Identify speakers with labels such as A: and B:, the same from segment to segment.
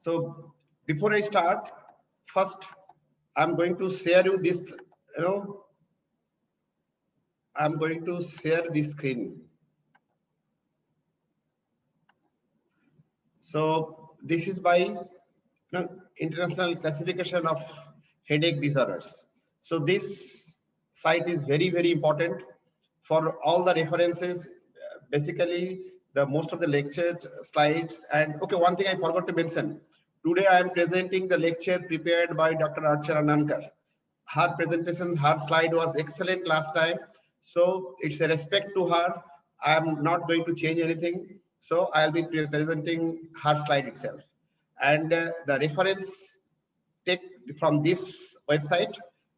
A: So before I start, first I'm going to share you this, I'm going to share this screen. So this is by International Classification of Headache Disorders. So this site is very, very important for all the references. Basically, the most of the lecture slides. And okay, one thing I forgot to mention. Today I am presenting the lecture prepared by Dr. Archana Nankar. Her presentation, her slide was excellent last time. So it's a respect to her. I am not going to change anything. So I'll be presenting her slide itself. And the reference take from this website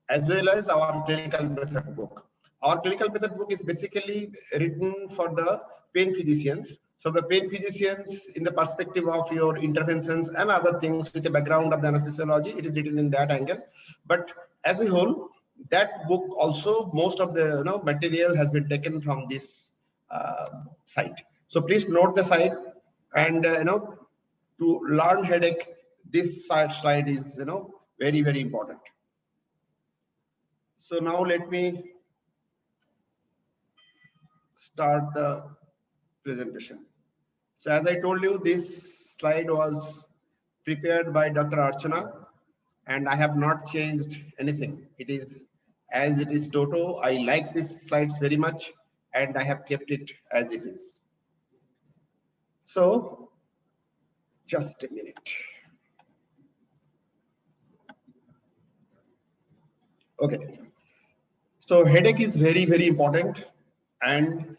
A: as well as our clinical method book. Our clinical method book is basically written for the pain physicians. So the pain physicians in the perspective of your interventions and other things with the background of the anesthesiology, it is written in that angle. But as a whole, that book also, most of the material has been taken from this site. So please note the site, and to learn headache, this slide is very, very important. So now let me start the presentation. So as I told you, this slide was prepared by Dr. Archana, and I have not changed anything. It is as it is toto. I like these slides very much, and I have kept it as it is. So just a minute. Okay. So headache is very, very important. And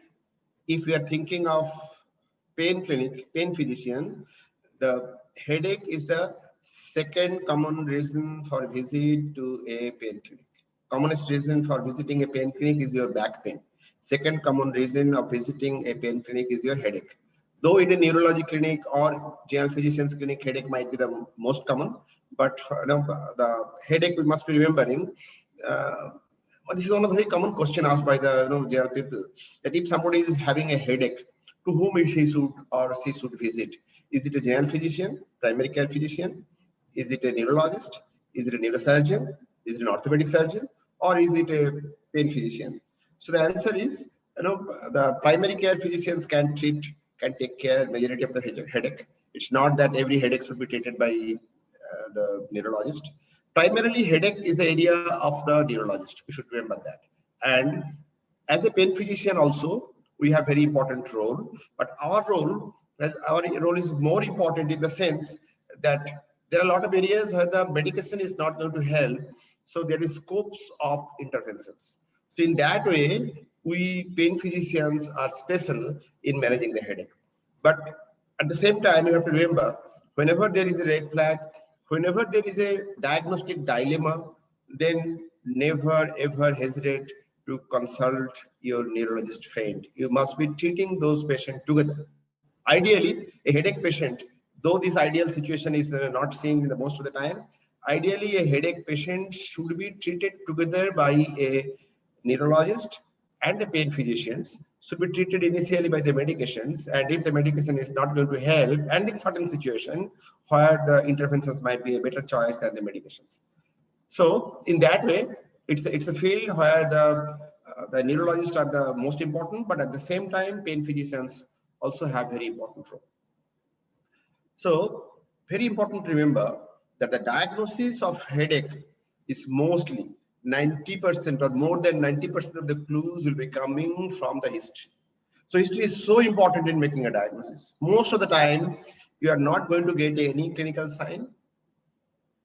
A: if we are thinking of pain clinic, pain physician, the headache is the second common reason for visit to a pain clinic. Commonest reason for visiting a pain clinic is your back pain. Second common reason of visiting a pain clinic is your headache. Though in a neurology clinic or general physician's clinic, headache might be the most common, but the headache we must be remembering. This is one of the very common question asked by the general people, that if somebody is having a headache, to whom he should or she should visit. Is it a general physician, primary care physician? Is it a neurologist? Is it a neurosurgeon? Is it an orthopedic surgeon? Or is it a pain physician? So the answer is, the primary care physicians can take care majority of the headache. It's not that every headache should be treated by the neurologist. Primarily, headache is the area of the neurologist. We should remember that. And as a pain physician also, we have very important role. But our role is more important in the sense that there are a lot of areas where the medication is not going to help. So there is scopes of interventions. So in that way, we pain physicians are special in managing the headache. But at the same time, you have to remember, whenever there is a red flag, whenever there is a diagnostic dilemma, then never ever hesitate to consult your neurologist friend. You must be treating those patients together. Ideally, a headache patient, though this ideal situation is not seen in the most of the time, ideally a headache patient should be treated together by a neurologist and the pain physicians, should be treated initially by the medications, and if the medication is not going to help, and in certain situation where the interventions might be a better choice than the medications. So in that way, it's a field where the neurologists are the most important, but at the same time, pain physicians also have very important role. So very important to remember that the diagnosis of headache is mostly 90% or more than 90% of the clues will be coming from the history. So history is so important in making a diagnosis. Most of the time, you are not going to get any clinical sign.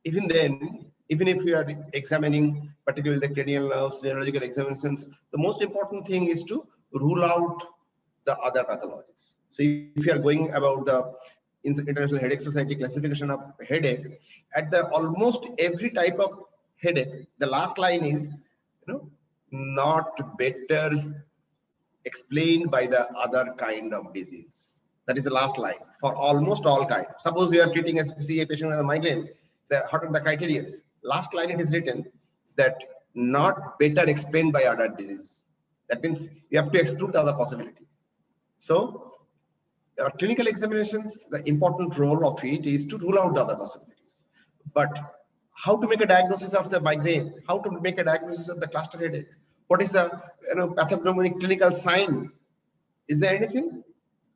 A: Even then, even if you are examining particularly the cranial nerves, neurological examinations, the most important thing is to rule out the other pathologies. So if you are going about the International Headache Society classification of headache, at the almost every type of headache, the last line is, not better explained by the other kind of disease. That is the last line for almost all kinds. Suppose you are treating a patient with a migraine, what are the criteria? Last line it is written that not better explained by other disease. That means you have to exclude the other possibility. So clinical examinations, the important role of it is to rule out the other possibilities. But how to make a diagnosis of the migraine? How to make a diagnosis of the cluster headache? What is the pathognomonic clinical sign? Is there anything?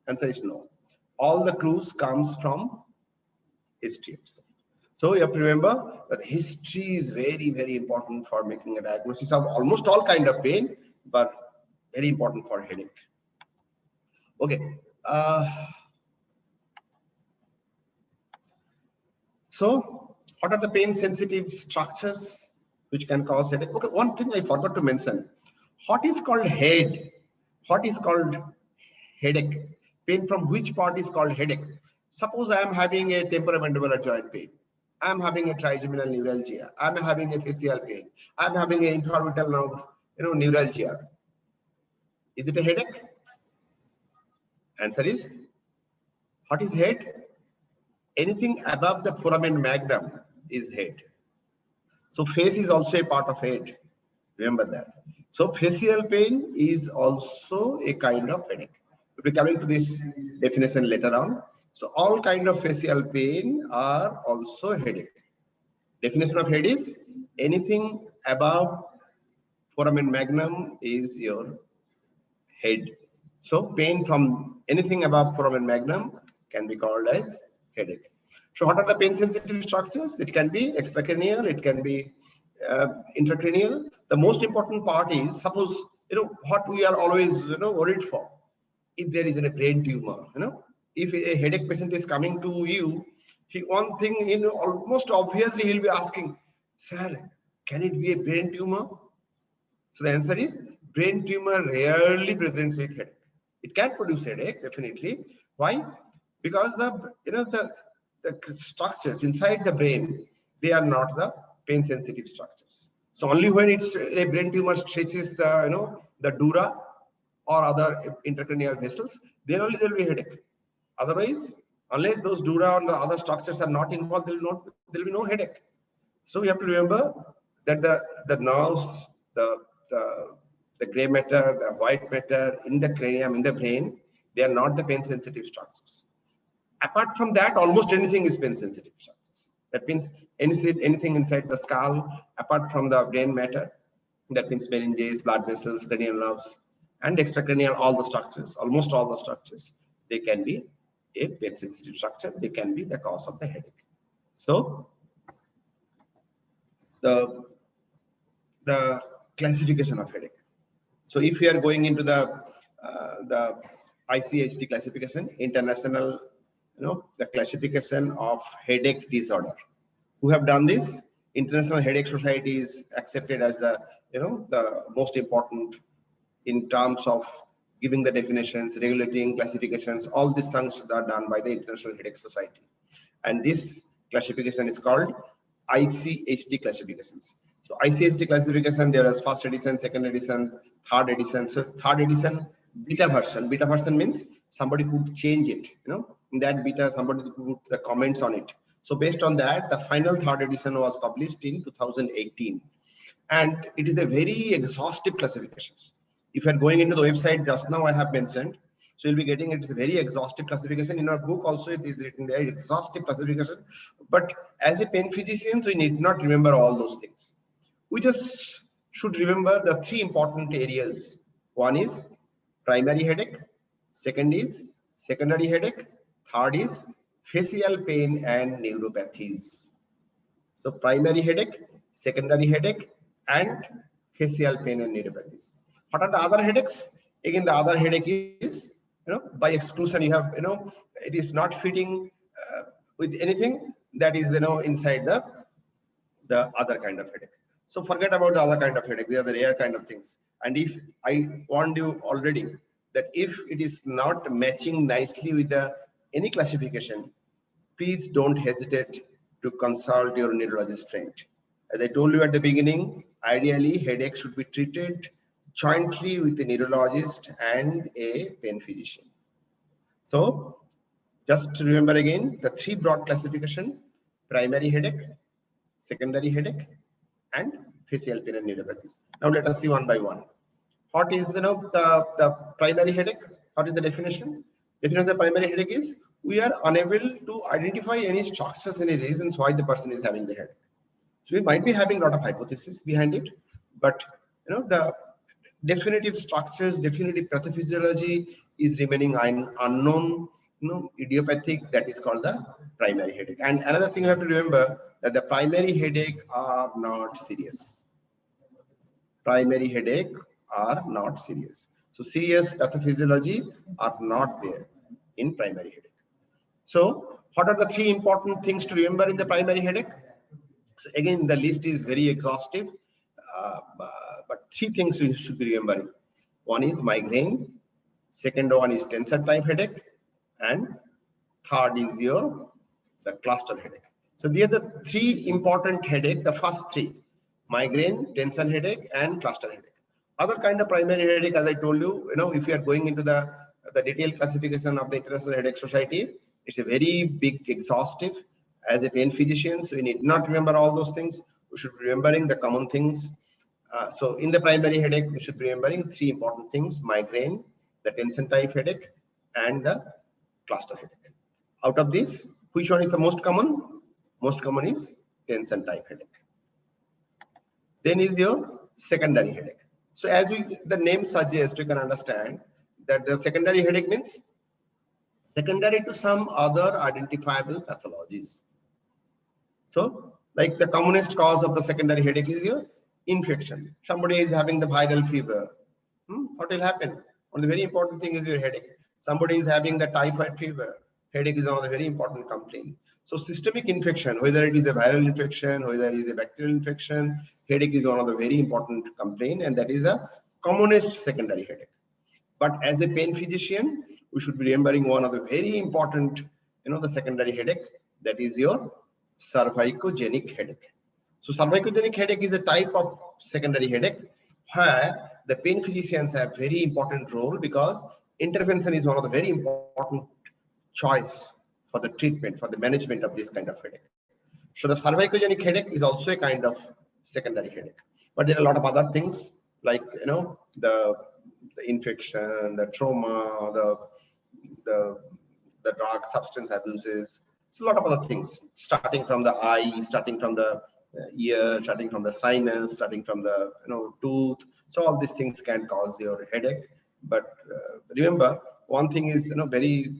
A: Answer is no. All the clues comes from history itself. So you have to remember that history is very, very important for making a diagnosis of almost all kind of pain, but very important for headache. Okay. So what are the pain sensitive structures which can cause headache? Okay, one thing I forgot to mention. What is called head? What is called headache? Pain from which part is called headache? Suppose I am having a temporomandibular joint pain. I am having a trigeminal neuralgia. I am having a facial pain. I am having an infraorbital nerve, neuralgia. Is it a headache? Answer is, what is head? Anything above the foramen magnum is head. So face is also a part of head. Remember that. So facial pain is also a kind of headache. We'll be coming to this definition later on. So all kind of facial pain are also headache. Definition of head is anything above foramen magnum is your head. So pain from anything above foramen magnum can be called as headache. So what are the pain sensitive structures? It can be extracranial, it can be intracranial. The most important part is, suppose what we are always worried for. If there is a brain tumor, if a headache patient is coming to you, one thing almost obviously he'll be asking, sir, can it be a brain tumor? So the answer is, brain tumor rarely presents with headache. It can produce headache, definitely. Why? Because the structures inside the brain, they are not the pain sensitive structures. So only when it's a brain tumor stretches the the dura or other intracranial vessels, then only there will be headache. Otherwise, unless those dura and the other structures are not involved, there will be no headache. So we have to remember that the nerves, the gray matter, the white matter in the cranium, in the brain, they are not the pain sensitive structures. Apart from that, almost anything is pain sensitive structures. That means anything inside the skull, apart from the brain matter, that means meninges, blood vessels, cranial nerves, and extracranial, all the structures, almost all the structures, they can be a pain sensitive structure. They can be the cause of the headache. So the classification of headache. So if we are going into the ICHD classification, international, the classification of headache disorder. Who have done this? International Headache Society is accepted as the the most important in terms of giving the definitions, regulating classifications. All these things are done by the International Headache Society, and this classification is called ICHD classifications. So ICHD classification, there is first edition, second edition, third edition. So third edition, beta version. Beta version means somebody could change it. In that beta, somebody could put the comments on it. So based on that, the final third edition was published in 2018, and it is a very exhaustive classification. If you are going into the website just now, I have mentioned. So you'll be getting it's a very exhaustive classification. In our book also it is written there, exhaustive classification. But as a pain physician, we need not remember all those things. We just should remember the three important areas. One is primary headache, second is secondary headache, third is facial pain and neuropathies. So primary headache, secondary headache, and facial pain and neuropathies. What are the other headaches? Again, the other headache is, by exclusion, you have, it is not fitting with anything that is, inside the other kind of headache. So forget about the other kind of headache. They are the rare kind of things. And if I warned you already that if it is not matching nicely with any classification, please don't hesitate to consult your neurologist friend. As I told you at the beginning, ideally headache should be treated jointly with a neurologist and a pain physician. So just to remember again, the three broad classification: primary headache, secondary headache, and facial pain and neuropathies. Now let us see one by one. What is the primary headache? What is the definition? Definition of the primary headache is we are unable to identify any structures, any reasons why the person is having the headache. So we might be having a lot of hypotheses behind it, but the definitive structures, definitive pathophysiology is remaining unknown. Idiopathic, that is called the primary headache. And another thing you have to remember that the primary headache are not serious. Primary headache are not serious. So serious pathophysiology are not there in primary headache. So what are the three important things to remember in the primary headache? So again, the list is very exhaustive, but three things you should be remembering. One is migraine, second one is tensor type headache, and third is the cluster headache. So these are the three important headache, the first three: migraine, tension headache, and cluster headache. Other kind of primary headache, as I told you, if you are going into the detailed classification of the International Headache Society, it's a very big, exhaustive. As a pain physicians, we need not remember all those things. We should be remembering the common things. So in the primary headache, we should be remembering three important things: migraine, the tension type headache, and the cluster headache. Out of these, which one is the most common? Most common is tension type headache. Then is your secondary headache. So as the name suggests, you can understand that the secondary headache means secondary to some other identifiable pathologies. So like the commonest cause of the secondary headache is your infection. Somebody is having the viral fever. What will happen? One of the very important thing is your headache. Somebody is having the typhoid fever. Headache is one of the very important complaint. So systemic infection, whether it is a viral infection, whether it is a bacterial infection, headache is one of the very important complaint, and that is the commonest secondary headache. But as a pain physician, we should be remembering one of the very important, the secondary headache, that is your cervicogenic headache. So cervicogenic headache is a type of secondary headache where the pain physicians have very important role, because intervention is one of the very important choice for the treatment, for the management of this kind of headache. So the cervicogenic headache is also a kind of secondary headache, but there are a lot of other things like the infection, the trauma, the drug substance abuses. So a lot of other things, starting from the eye, starting from the ear, starting from the sinus, starting from the tooth. So all these things can cause your headache. But remember, one thing is very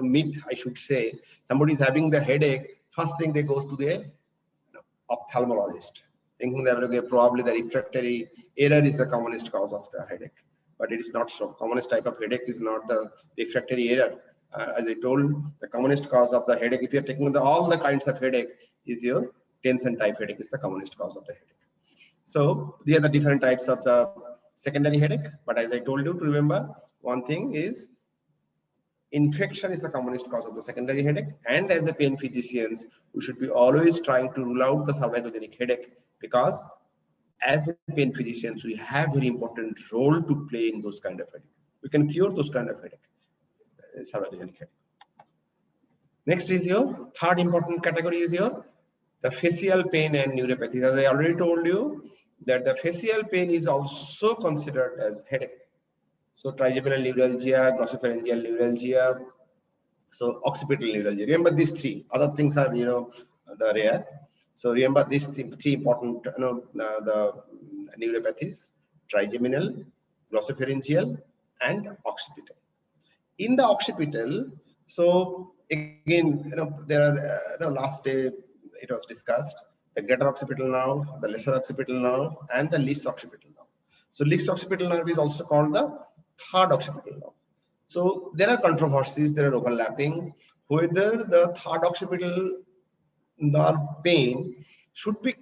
A: myth, I should say. Somebody is having the headache, first thing they goes to the ophthalmologist, thinking that okay, probably the refractory error is the commonest cause of the headache. But it is not so. Commonest type of headache is not the refractory error. As I told, the commonest cause of the headache, if you are taking all the kinds of headache, is your tension type headache is the commonest cause of the headache. So these are the different types of the secondary headache. But as I told you to remember, one thing is infection is the commonest cause of the secondary headache. And as a pain physicians, we should be always trying to rule out the cervicogenic headache, because as a pain physicians, we have very important role to play in those kind of headache. We can cure those kind of headache, cervicogenic headache. Next is your third important category is the facial pain and neuropathy. As I already told you that the facial pain is also considered as headache. So trigeminal neuralgia, glossopharyngeal neuralgia, so occipital neuralgia. Remember these three. Other things are the rare. So remember these three important the neuropathies: trigeminal, glossopharyngeal, and occipital. In the occipital, so again there are last day it was discussed the greater occipital nerve, the lesser occipital nerve, and the least occipital nerve. So least occipital nerve is also called the third occipital nerve. So there are controversies, there are overlapping whether the third occipital nerve pain should be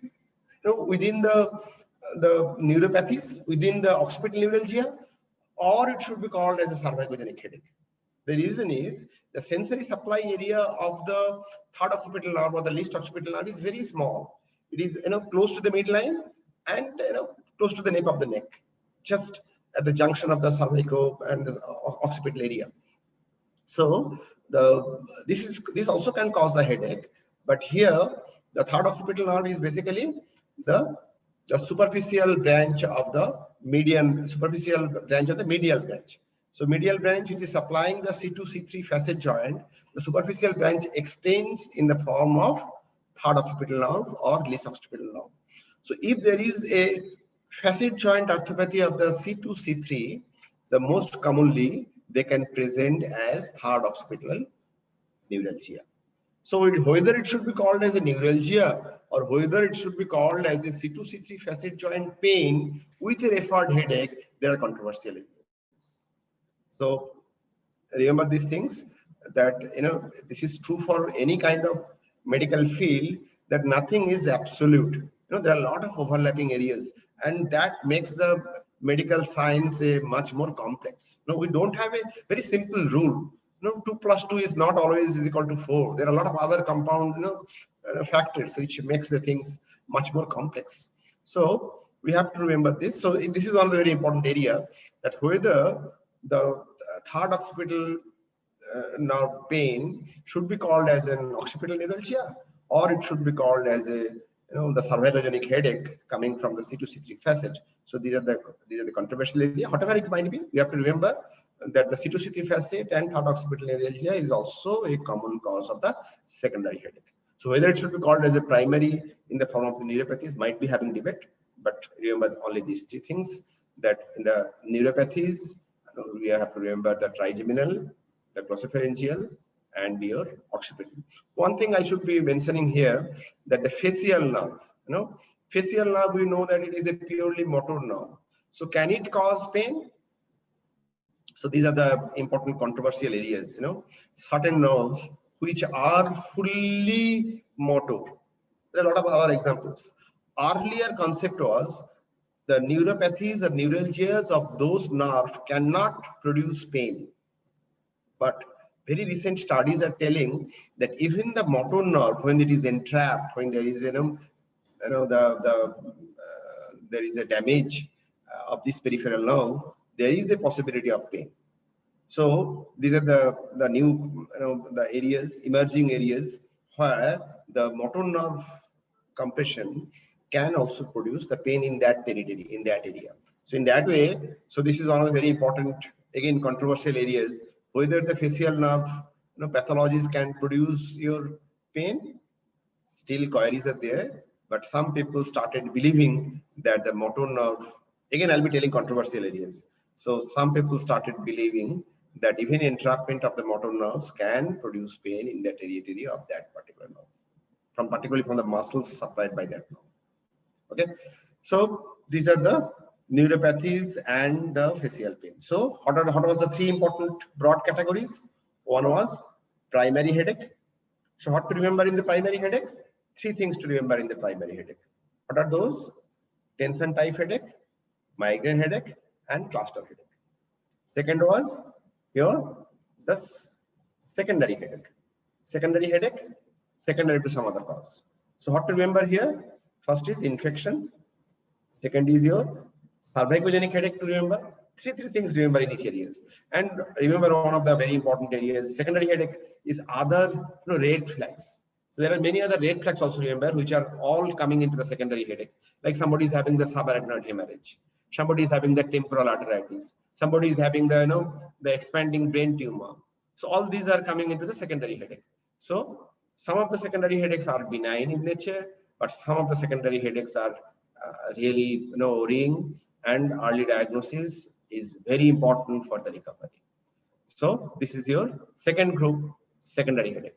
A: within the neuropathies, within the occipital neuralgia, or it should be called as a cervicogenic headache. The reason is the sensory supply area of the third occipital nerve or the least occipital nerve is very small. It is close to the midline and close to the nape of the neck, just at the junction of the cervical and the occipital area. So this also can cause the headache, but here the third occipital nerve is basically the superficial branch of the medial branch. So medial branch, which is supplying the C2, C3 facet joint, the superficial branch extends in the form of third occipital nerve or least occipital nerve. So if there is a facet joint arthropathy of the C2, C3, the most commonly they can present as third occipital neuralgia. So whether it should be called as a neuralgia or whether it should be called as a C2, C3 facet joint pain with a referred headache, there are controversial areas. So remember these things, that this is true for any kind of medical field, that nothing is absolute. There are a lot of overlapping areas, and that makes the medical science a much more complex. We don't have a very simple rule. 2 plus 2 is not always is equal to 4. There are a lot of other compound factors which makes the things much more complex. So we have to remember this. So this is one of the very important area, that whether the third occipital nerve pain should be called as an occipital neuralgia, or it should be called as a the cervicogenic headache coming from the C2, C3 facet. So these are the controversial area. Whatever it might be, we have to remember that the C2, C3 facet and third occipital neuralgia is also a common cause of the secondary headache. So whether it should be called as a primary in the form of the neuropathies might be having debate, but remember only these 3 things, that in the neuropathies we have to remember the trigeminal, the glossopharyngeal, and your occipital. One thing I should be mentioning here, that the facial nerve, facial nerve, we know that it is a purely motor nerve. So can it cause pain? So these are the important controversial areas, certain nerves which are fully motor. There are a lot of other examples. Earlier concept was the neuropathies or neuralgias of those nerves cannot produce pain. But very recent studies are telling that even the motor nerve, when it is entrapped, when there is there is a damage of this peripheral nerve, there is a possibility of pain. So these are the new the areas, emerging areas, where the motor nerve compression can also produce the pain in that territory, in that area. So in that way, so this is one of the very important, again, controversial areas, whether the facial nerve pathologies can produce your pain. Still queries are there, but some people started believing that the motor nerve, again I'll be telling controversial areas. So some people started believing that even entrapment of the motor nerves can produce pain in the territory of that particular nerve, particularly from the muscles supplied by that nerve. Okay, so these are the neuropathies and the facial pain. So what was the 3 important broad categories? One was primary headache. So what to remember in the primary headache? 3 things to remember in the primary headache. What are those? Tension type headache, migraine headache, and cluster headache. Second was the secondary headache. Secondary headache, secondary to some other cause. So what to remember here? First is infection. Second is your cervicogenic headache to remember. Three things to remember in each areas. And remember one of the very important areas, secondary headache, is other red flags. So there are many other red flags also, remember, which are all coming into the secondary headache. Like somebody is having the subarachnoid hemorrhage. Somebody is having the temporal arteritis. Somebody is having the the expanding brain tumor. So all these are coming into the secondary headache. So some of the secondary headaches are benign in nature, but some of the secondary headaches are really worrying, and early diagnosis is very important for the recovery. So this is your second group, secondary headache.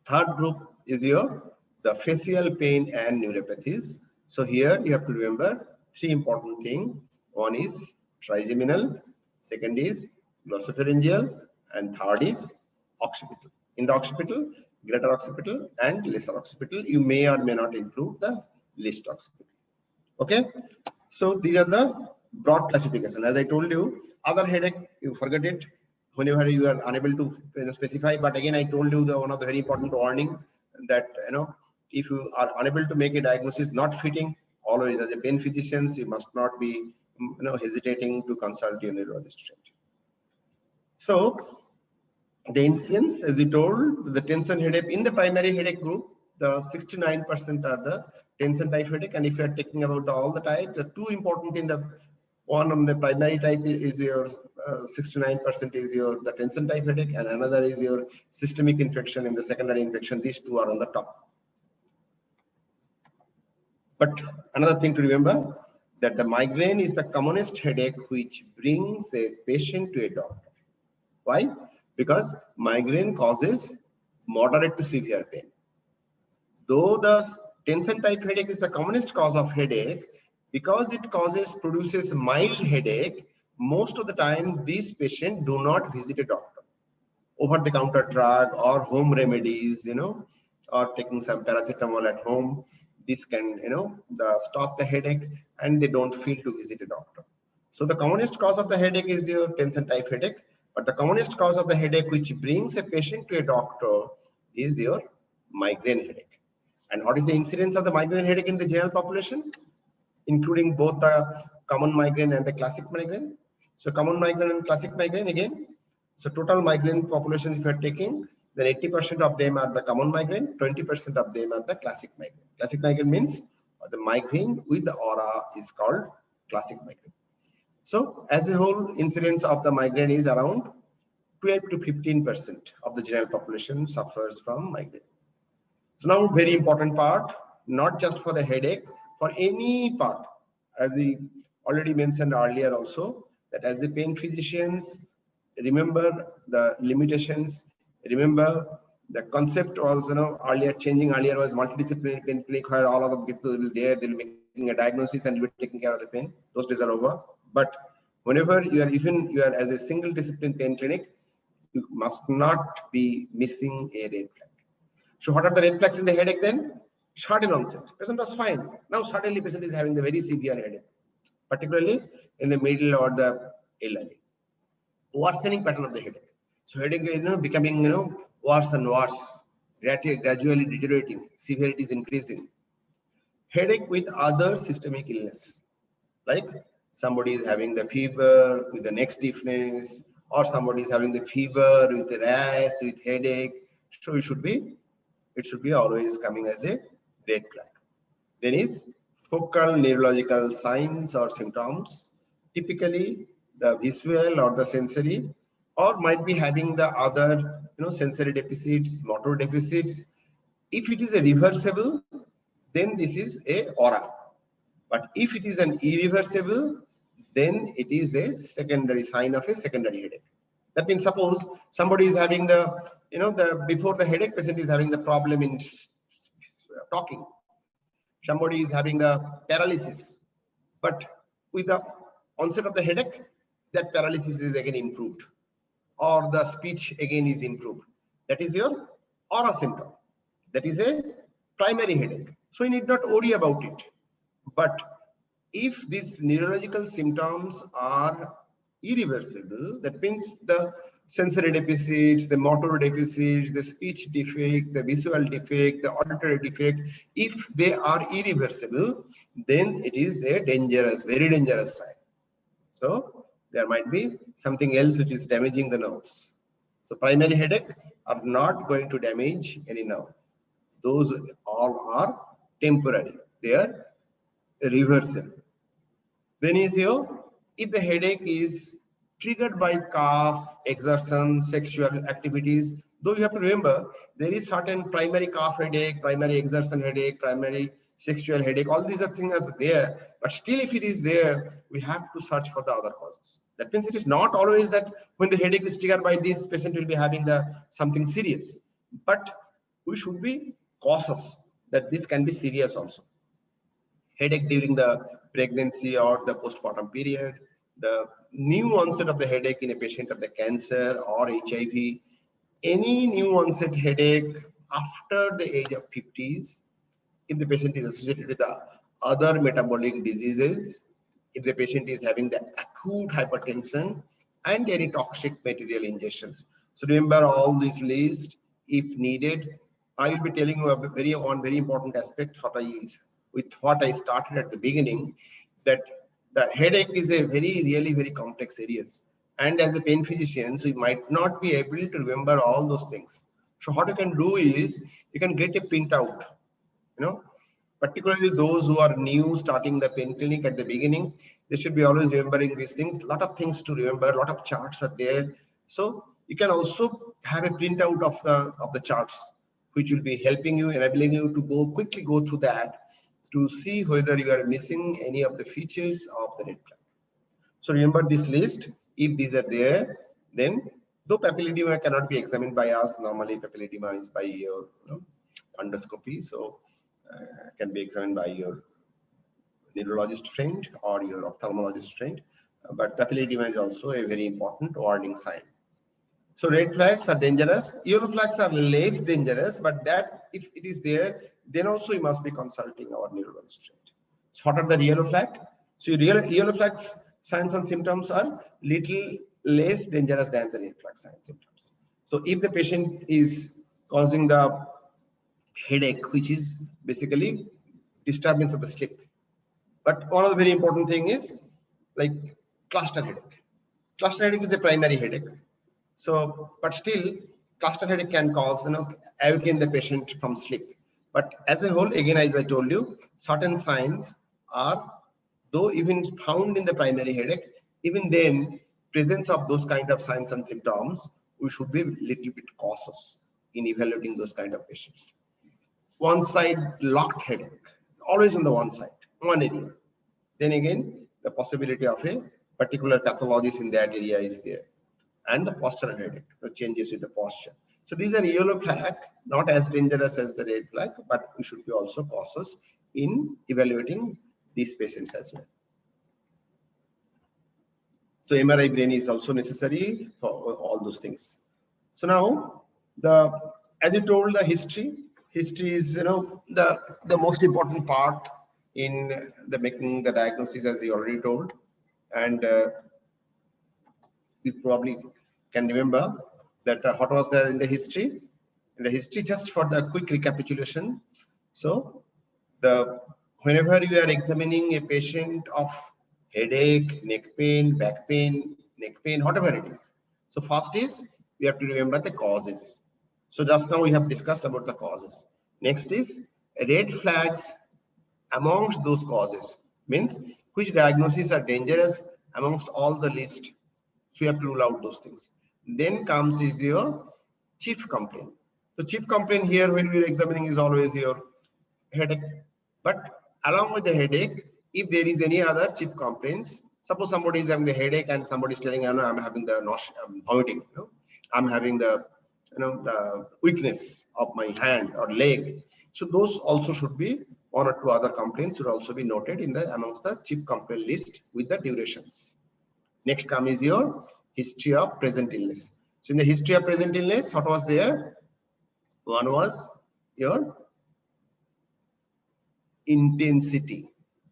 A: Third group is the facial pain and neuropathies. So here you have to remember 3 important things. One is trigeminal, second is glossopharyngeal, and third is occipital. In the occipital, greater occipital and lesser occipital, you may or may not include the least occipital. Okay, so these are the broad classification. As I told you, other headache, you forget it whenever you are unable to specify. But again, I told you one of the very important warning, that if you are unable to make a diagnosis not fitting, always as a pain physicians, you must not be hesitating to consult your neurologist. So the incidence, as we told, the tension headache in the primary headache group, the 69% are the tension type headache. And if you are taking about all the types, the 2 important in the One of the primary type is your 69% is your the tension type headache, and another is your systemic infection in the secondary infection. These two are on the top. But another thing to remember, that the migraine is the commonest headache which brings a patient to a doctor. Why? Because migraine causes moderate to severe pain. Though the tension type headache is the commonest cause of headache, because it produces mild headache, most of the time these patients do not visit a doctor. Over-the-counter drug or home remedies, or taking some paracetamol at home, this can, stop the headache, and they don't feel to visit a doctor. So the commonest cause of the headache is your tension type headache, but the commonest cause of the headache which brings a patient to a doctor is your migraine headache. And what is the incidence of the migraine headache in the general population, including both the common migraine and the classic migraine? So common migraine and classic migraine again. So total migraine population, if you are taking, then 80% of them are the common migraine, 20% of them are the classic migraine. Classic migraine means the migraine with the aura is called classic migraine. So as a whole, incidence of the migraine is around 12 to 15% of the general population suffers from migraine. So now very important part, not just for the headache, for any part, as we already mentioned earlier also, that as the pain physicians, remember the limitations, remember the concept was, earlier was multidisciplinary pain clinic where all of the people will be there, they'll be making a diagnosis and will be taking care of the pain. Those days are over. But whenever you are as a single discipline pain clinic, you must not be missing a red flag. So what are the red flags in the headache then? Sudden onset. Patient was fine. Now suddenly patient is having the very severe headache, particularly in the middle or the elderly. Worsening pattern of the headache. So headache is becoming worse and worse, gradually deteriorating. Severity is increasing. Headache with other systemic illness, like somebody is having the fever with the neck stiffness, or somebody is having the fever with the rash, with headache. So it should be always coming as a red flag. Then is focal neurological signs or symptoms, typically the visual or the sensory, or might be having the other sensory deficits, motor deficits. If it is a reversible, then this is a aura. But if it is an irreversible, then it is a secondary sign of a secondary headache. That means suppose somebody is having before the headache, patient is having the problem in talking. Somebody is having the paralysis, but with the onset of the headache, that paralysis is again improved, or the speech again is improved. That is your aura symptom. That is a primary headache. So you need not worry about it. But if these neurological symptoms are irreversible, that means the sensory deficits, the motor deficits, the speech defect, the visual defect, the auditory defect, if they are irreversible, then it is a dangerous, very dangerous sign. So there might be something else which is damaging the nerves. So primary headache are not going to damage any nerve. Those all are temporary. They are reversible. Then is here, if the headache is triggered by cough, exertion, sexual activities, though you have to remember, there is certain primary cough headache, primary exertion headache, primary sexual headache, all these are things are there, but still if it is there, we have to search for the other causes. That means it is not always that when the headache is triggered by this, patient will be having something serious, but we should be cautious that this can be serious also. Headache during the pregnancy or the postpartum period, the new onset of the headache in a patient of the cancer or HIV, any new onset headache after the age of 50s, if the patient is associated with the other metabolic diseases, if the patient is having the acute hypertension and any toxic material ingestions. So remember all these lists if needed. I will be telling you one very important aspect with what I started at the beginning, that the headache is a really very complex area. And as a pain physician, we might not be able to remember all those things. So what you can do is you can get a printout, particularly those who are new starting the pain clinic at the beginning, they should be always remembering these things. A lot of things to remember, a lot of charts are there. So you can also have a printout of the charts, which will be helping you, enabling you to quickly go through that to see whether you are missing any of the features of the red flag. So remember this list. If these are there, then though papilledema cannot be examined by us, normally papilledema is by your endoscopy, so can be examined by your neurologist friend or your ophthalmologist friend. But papilledema is also a very important warning sign. So red flags are dangerous. Yellow flags are less dangerous, but that if it is there, then also you must be consulting our neurologist friend. So what are the yellow flag? So yellow flags signs and symptoms are little less dangerous than the red flag signs and symptoms. So if the patient is causing the headache, which is basically disturbance of the sleep. But one of the very important thing is like cluster headache. Cluster headache is a primary headache. So, but still, cluster headache can cause, awaken the patient from sleep. But as a whole, again, as I told you, certain signs are, though even found in the primary headache, even then, presence of those kind of signs and symptoms, we should be a little bit cautious in evaluating those kind of patients. One side locked headache, always on the one side, one area. Then again, the possibility of a particular pathologist in that area is there. And the postural headache, the changes with the posture. So these are yellow flag, not as dangerous as the red flag, but we should be also cautious in evaluating these patients as well. So MRI brain is also necessary for all those things. So now, as you told, the history is the most important part in the making the diagnosis, as we already told, and we probably can remember that what was there in the history. In the history, just for the quick recapitulation. So whenever you are examining a patient of headache, neck pain, back pain, neck pain, whatever it is. So first is we have to remember the causes. So just now we have discussed about the causes. Next is red flags amongst those causes, means which diagnoses are dangerous amongst all the list. So you have to rule out those things. Then comes is your chief complaint. So chief complaint here when we are examining is always your headache. But along with the headache, if there is any other chief complaints, suppose somebody is having the headache and somebody is telling, I'm having the nausea, I'm vomiting, I'm having the the weakness of my hand or leg. So those also should be, one or two other complaints should also be noted in the amongst the chief complaint list with the durations. Next comes is your history of present illness. So in the history of present illness, what was there? One was your intensity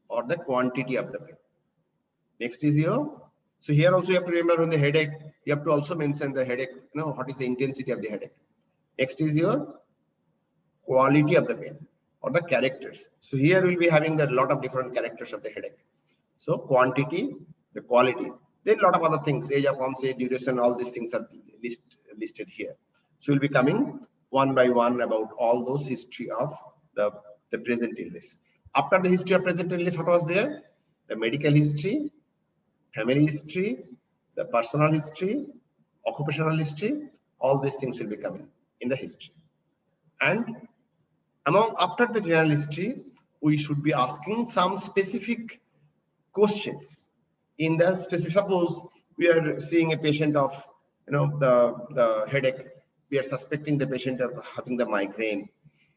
A: or the quantity of the pain. Next is your, so here also you have to remember on the headache, you have to also mention the headache, what is the intensity of the headache. Next is your quality of the pain or the characters. So here we'll be having a lot of different characters of the headache. So quantity, the quality, then a lot of other things, age of onset, duration, all these things are listed here. So we'll be coming one by one about all those history of the present illness. After the history of present illness, what was there? The medical history, family history, the personal history, occupational history, all these things will be coming in the history. And after the general history, we should be asking some specific questions. In the specific, suppose we are seeing a patient of the headache, we are suspecting the patient of having the migraine.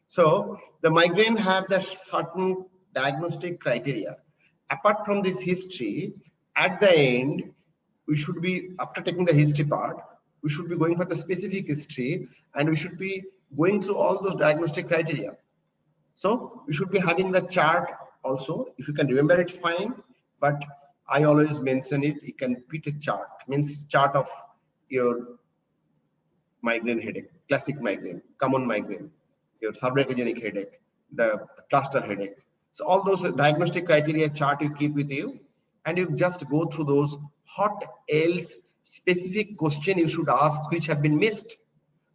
A: So the migraine have the certain diagnostic criteria. Apart from this history, at the end, we should be, after taking the history part, we should be going for the specific history and we should be going through all those diagnostic criteria. So we should be having the chart also. If you can remember, it's fine. But I always mention it, you can put a chart, means chart of your migraine headache, classic migraine, common migraine, your subarachnoid headache, the cluster headache. So all those diagnostic criteria chart you keep with you, and you just go through those. What else specific question you should ask which have been missed?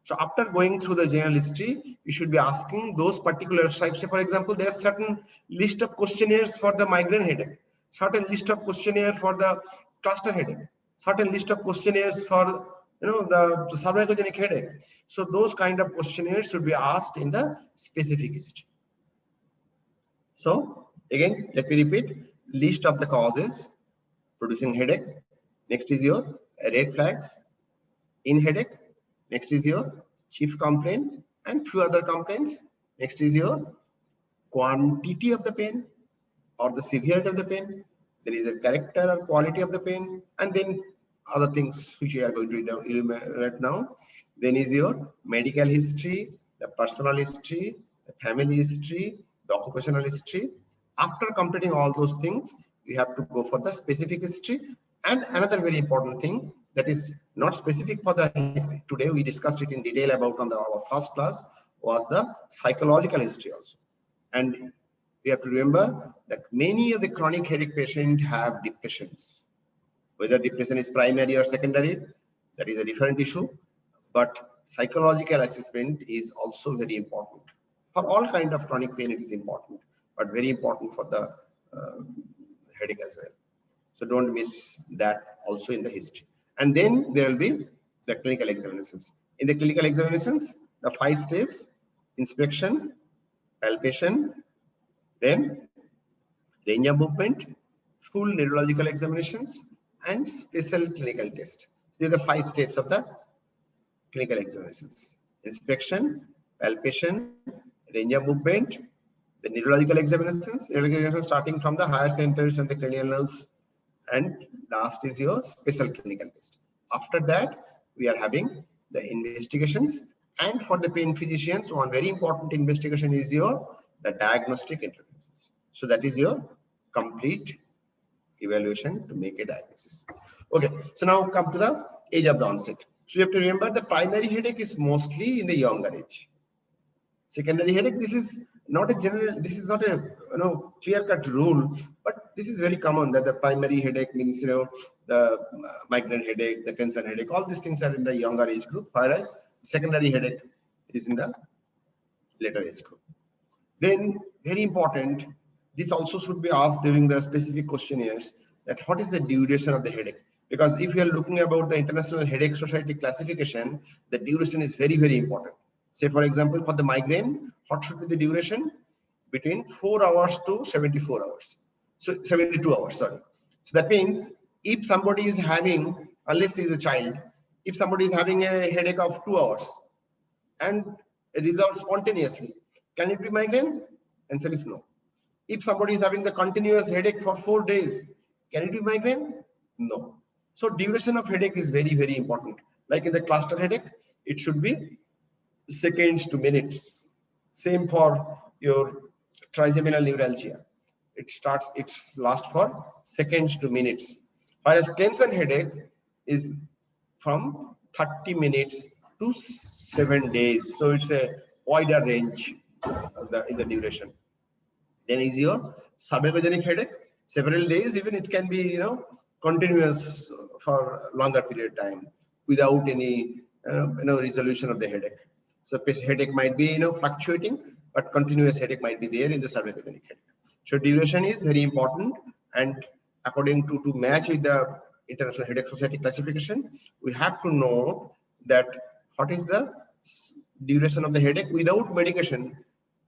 A: So after going through the general history, you should be asking those particular types. Say, for example, there are certain list of questionnaires for the migraine headache, certain list of questionnaire for the cluster headache, certain list of questionnaires for the cervicogenic headache. So those kind of questionnaires should be asked in the specific history. So again, let me repeat: list of the causes producing headache. Next is your red flags in headache. Next is your chief complaint and few other complaints. Next is your quantity of the pain or the severity of the pain. There is a character or quality of the pain, and then other things which we are going to enumerate now. Then is your medical history, the personal history, the family history, the occupational history. After completing all those things, you have to go for the specific history. And another very important thing that is not specific for the today, we discussed it in detail about on our first class, was the psychological history also. And we have to remember that many of the chronic headache patients have depressions. Whether depression is primary or secondary, that is a different issue. But psychological assessment is also very important. For all kind of chronic pain, it is important, but very important for the headache as well. So don't miss that also in the history. And then there will be the clinical examinations. In the clinical examinations, the 5 steps: inspection, palpation, then range of movement, full neurological examinations, and special clinical test. These are the 5 steps of the clinical examinations: inspection, palpation, range of movement, the neurological examinations starting from the higher centers and the cranial nerves, and last is your special clinical test. After that, we are having the investigations, and for the pain physicians, one very important investigation is your the diagnostic interventions. So that is your complete evaluation to make a diagnosis. Okay, so now come to the age of the onset. So you have to remember the primary headache is mostly in the younger age. Secondary headache, this is not a general, this is not a clear-cut rule, but this is very common that the primary headache means the migraine headache, the tension headache, all these things are in the younger age group, whereas secondary headache is in the later age group. Then very important, this also should be asked during the specific questionnaires, that what is the duration of the headache? Because if you are looking about the International Headache Society classification, the duration is very, very important. Say, for example, for the migraine, what should be the duration? Between 4 hours to 74 hours. So 72 hours, sorry. So that means if somebody is having, unless he is a child, if somebody is having a headache of 2 hours and it resolves spontaneously, can it be migraine? Answer is no. If somebody is having the continuous headache for 4 days, can it be migraine? No. So duration of headache is very, very important. Like in the cluster headache, it should be seconds to minutes. Same for your trigeminal neuralgia. It lasts for seconds to minutes. Whereas tension headache is from 30 minutes to 7 days. So it's a wider range in the duration. Then is your cervicogenic headache. Several days, even it can be continuous for longer period of time without any resolution of the headache. So headache might be fluctuating, but continuous headache might be there in the cervicogenic headache. So duration is very important, and according to match with the International Headache Society classification, we have to know that what is the duration of the headache without medication.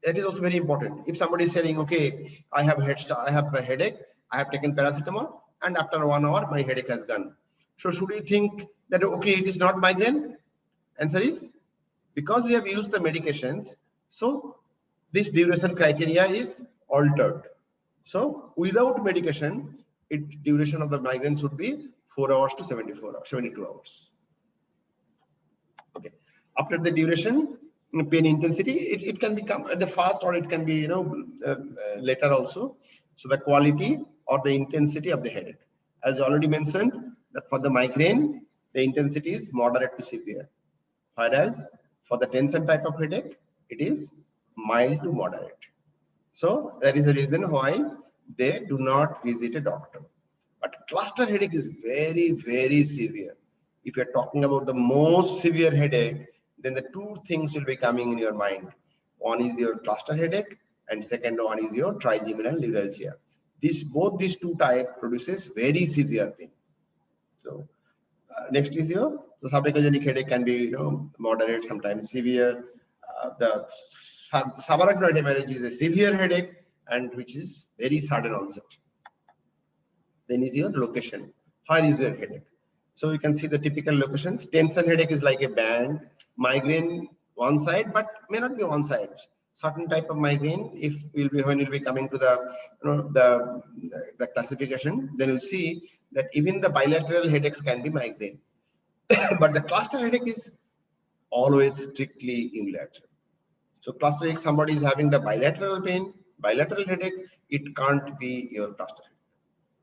A: That is also very important. If somebody is saying, okay, I have a headache, I have taken paracetamol, and after 1 hour my headache has gone. So should we think that okay, it is not migraine? Answer is, because we have used the medications, so this duration criteria is altered. So without medication, duration of the migraine should be 4 hours to 72 hours. Okay. After the duration, pain intensity, it can become at the fast, or it can be later also. So the quality or the intensity of the headache, as already mentioned, that for the migraine the intensity is moderate to severe, whereas for the tension type of headache it is mild to moderate. So that is the reason why they do not visit a doctor. But cluster headache is very, very severe. If you're talking about the most severe headache, then the two things will be coming in your mind. One is your cluster headache, and second one is your trigeminal neuralgia. Both these two type produces very severe pain. So next is your the subacute headache can be moderate, sometimes severe. The subarachnoid hemorrhage is a severe headache and which is very sudden onset. Then is your location. Where is your headache? So you can see the typical locations. Tension headache is like a band. Migraine one side, but may not be one side. Certain type of migraine, if when we'll be coming to the classification, then you'll see that even the bilateral headaches can be migraine. But the cluster headache is always strictly unilateral. So cluster headache, somebody is having the bilateral pain, bilateral headache, it can't be your cluster headache.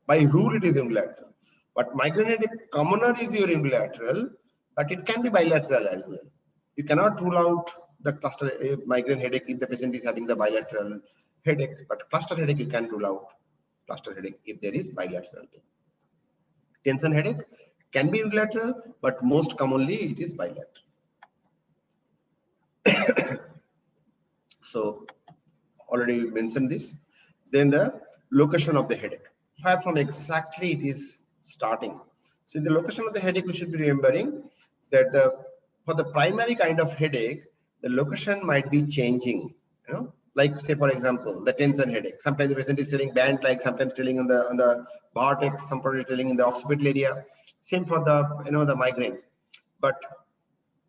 A: By rule, it is unilateral. But migraine headache, commoner is your unilateral, but it can be bilateral as well. You cannot rule out the cluster migraine headache if the patient is having the bilateral headache, but cluster headache, you can rule out cluster headache if there is bilateral pain. Tension headache can be unilateral, but most commonly it is bilateral. So already mentioned this. Then the location of the headache. Where from exactly it is starting. So in the location of the headache, we should be remembering that for the primary kind of headache, the location might be changing. Like say for example, the tension headache. Sometimes the patient is telling band, like sometimes telling on the vortex, sometimes telling in the occipital area. Same for the the migraine. But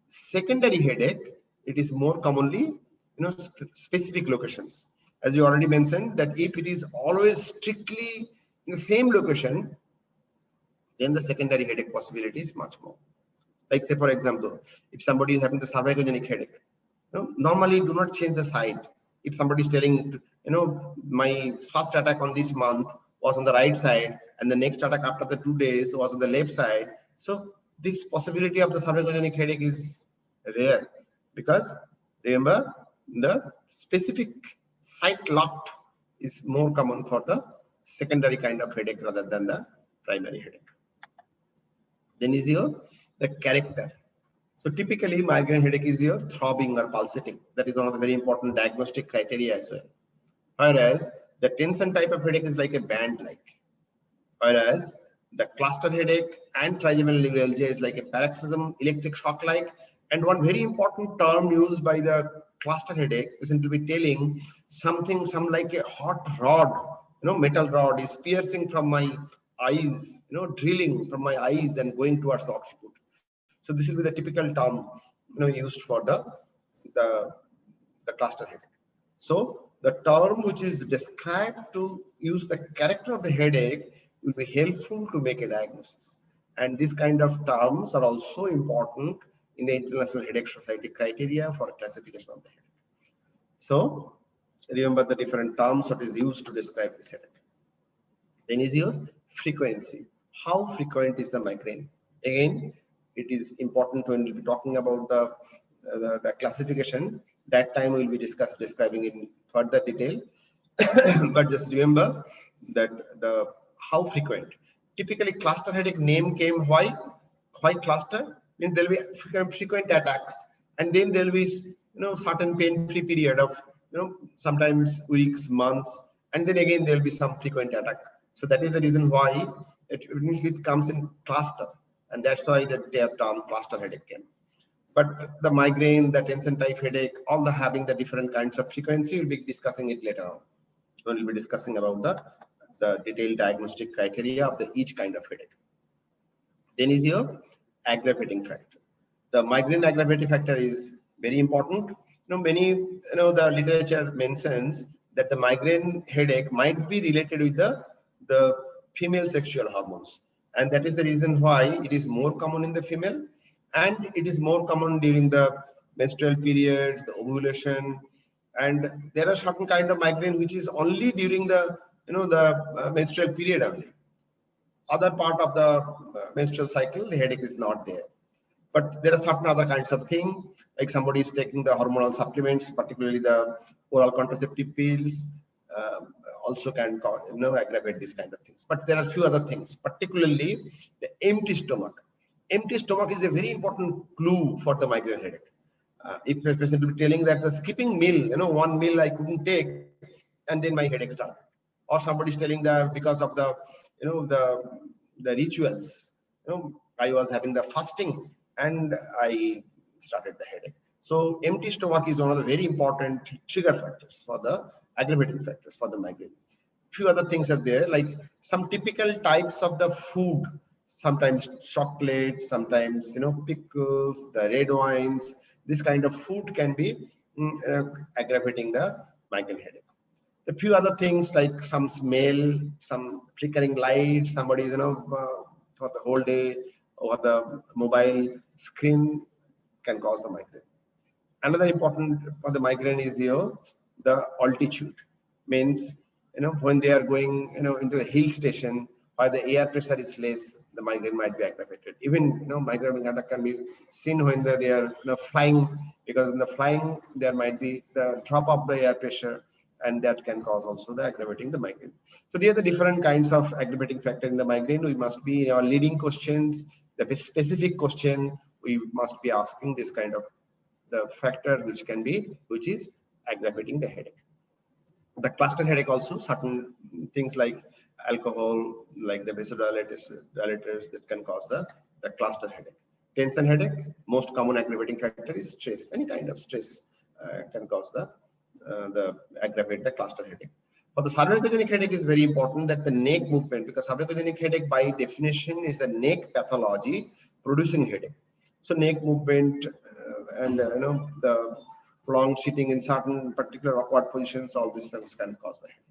A: secondary headache, it is more commonly specific locations. As you already mentioned, that if it is always strictly in the same location, then the secondary headache possibility is much more. Like say for example, if somebody is having the cervicogenic headache, normally do not change the side. If somebody is telling, my first attack on this month was on the right side, and the next attack after the 2 days was on the left side. So this possibility of the cervicogenic headache is rare, because remember the specific site locked is more common for the secondary kind of headache rather than the primary headache. Then is the character. So typically migraine headache is your throbbing or pulsating. That is one of the very important diagnostic criteria as well. Whereas the tension type of headache is like a band-like. Whereas the cluster headache and trigeminal neuralgia is like a paroxysm electric shock-like. And one very important term used by the cluster headache is to be telling something, like a hot rod, metal rod is piercing from my eyes, drilling from my eyes and going towards the occiput. So this will be the typical term, used for the cluster headache. So the term which is described to use the character of the headache will be helpful to make a diagnosis. And these kind of terms are also important in the International Headache Society criteria for classification of the headache. So remember the different terms that is used to describe this headache. Then is your frequency. How frequent is the migraine? Again, it is important when we'll be talking about the classification. That time we will be describing in further detail. But just remember that how frequent. Typically, cluster headache name came why? Why cluster? Means there will be frequent attacks, and then there will be certain pain-free period of sometimes weeks, months, and then again there will be some frequent attack. So that is the reason why it comes in cluster, and that's why the term cluster headache came. But the migraine, the tension type headache, all the having the different kinds of frequency, we'll be discussing it later on. So we'll be discussing about the detailed diagnostic criteria of each kind of headache. Then is your aggravating factor. The migraine aggravating factor is very important. The literature mentions that the migraine headache might be related with the female sexual hormones, and that is the reason why it is more common in the female, and it is more common during the menstrual periods, the ovulation, and there are certain kind of migraine which is only during the menstrual period only. Other part of the menstrual cycle, the headache is not there. But there are certain other kinds of things, like somebody is taking the hormonal supplements, particularly the oral contraceptive pills, also can aggravate these kind of things. But there are a few other things, particularly the empty stomach. Empty stomach is a very important clue for the migraine headache. If a patient will be telling that the skipping meal, one meal I couldn't take, and then my headache started. Or somebody is telling that because of the, the rituals, I was having the fasting and I started the headache. So empty stomach is one of the very important trigger factors for the aggravating factors for the migraine. Few other things are there, like some typical types of the food, sometimes chocolate, sometimes pickles, the red wines. This kind of food can be aggravating the migraine headache. A few other things like some smell, some flickering light, somebody's for the whole day, or the mobile screen can cause the migraine. Another important for the migraine is the altitude. Means when they are going into the hill station, where the air pressure is less, the migraine might be aggravated. Even migraine attack can be seen when they are flying, because in the flying there might be the drop of the air pressure, and that can cause also the aggravating the migraine. So there are the different kinds of aggravating factor in the migraine. We must be in our leading questions, the specific question we must be asking this kind of the factor which is aggravating the headache. The cluster headache also, certain things like alcohol, like the vasodilators that can cause the cluster headache. Tension headache, most common aggravating factor is stress. Any kind of stress can cause the aggravate the cluster headache. For the cervicogenic headache is very important that the neck movement, because cervicogenic headache by definition is a neck pathology producing headache. So neck movement and the prolonged sitting in certain particular awkward positions, all these things can cause the headache.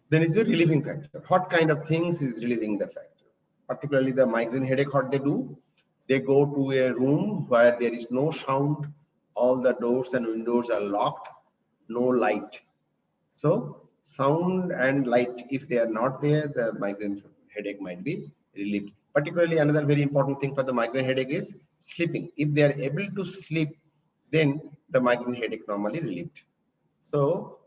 A: Then is the relieving factor. What kind of things is relieving the factor? Particularly the migraine headache, what they do? They go to a room where there is no sound, all the doors and windows are locked, no light. So sound and light, if they are not there, the migraine headache might be relieved. Particularly another very important thing for the migraine headache is sleeping. If they are able to sleep, then the migraine headache normally relieved. So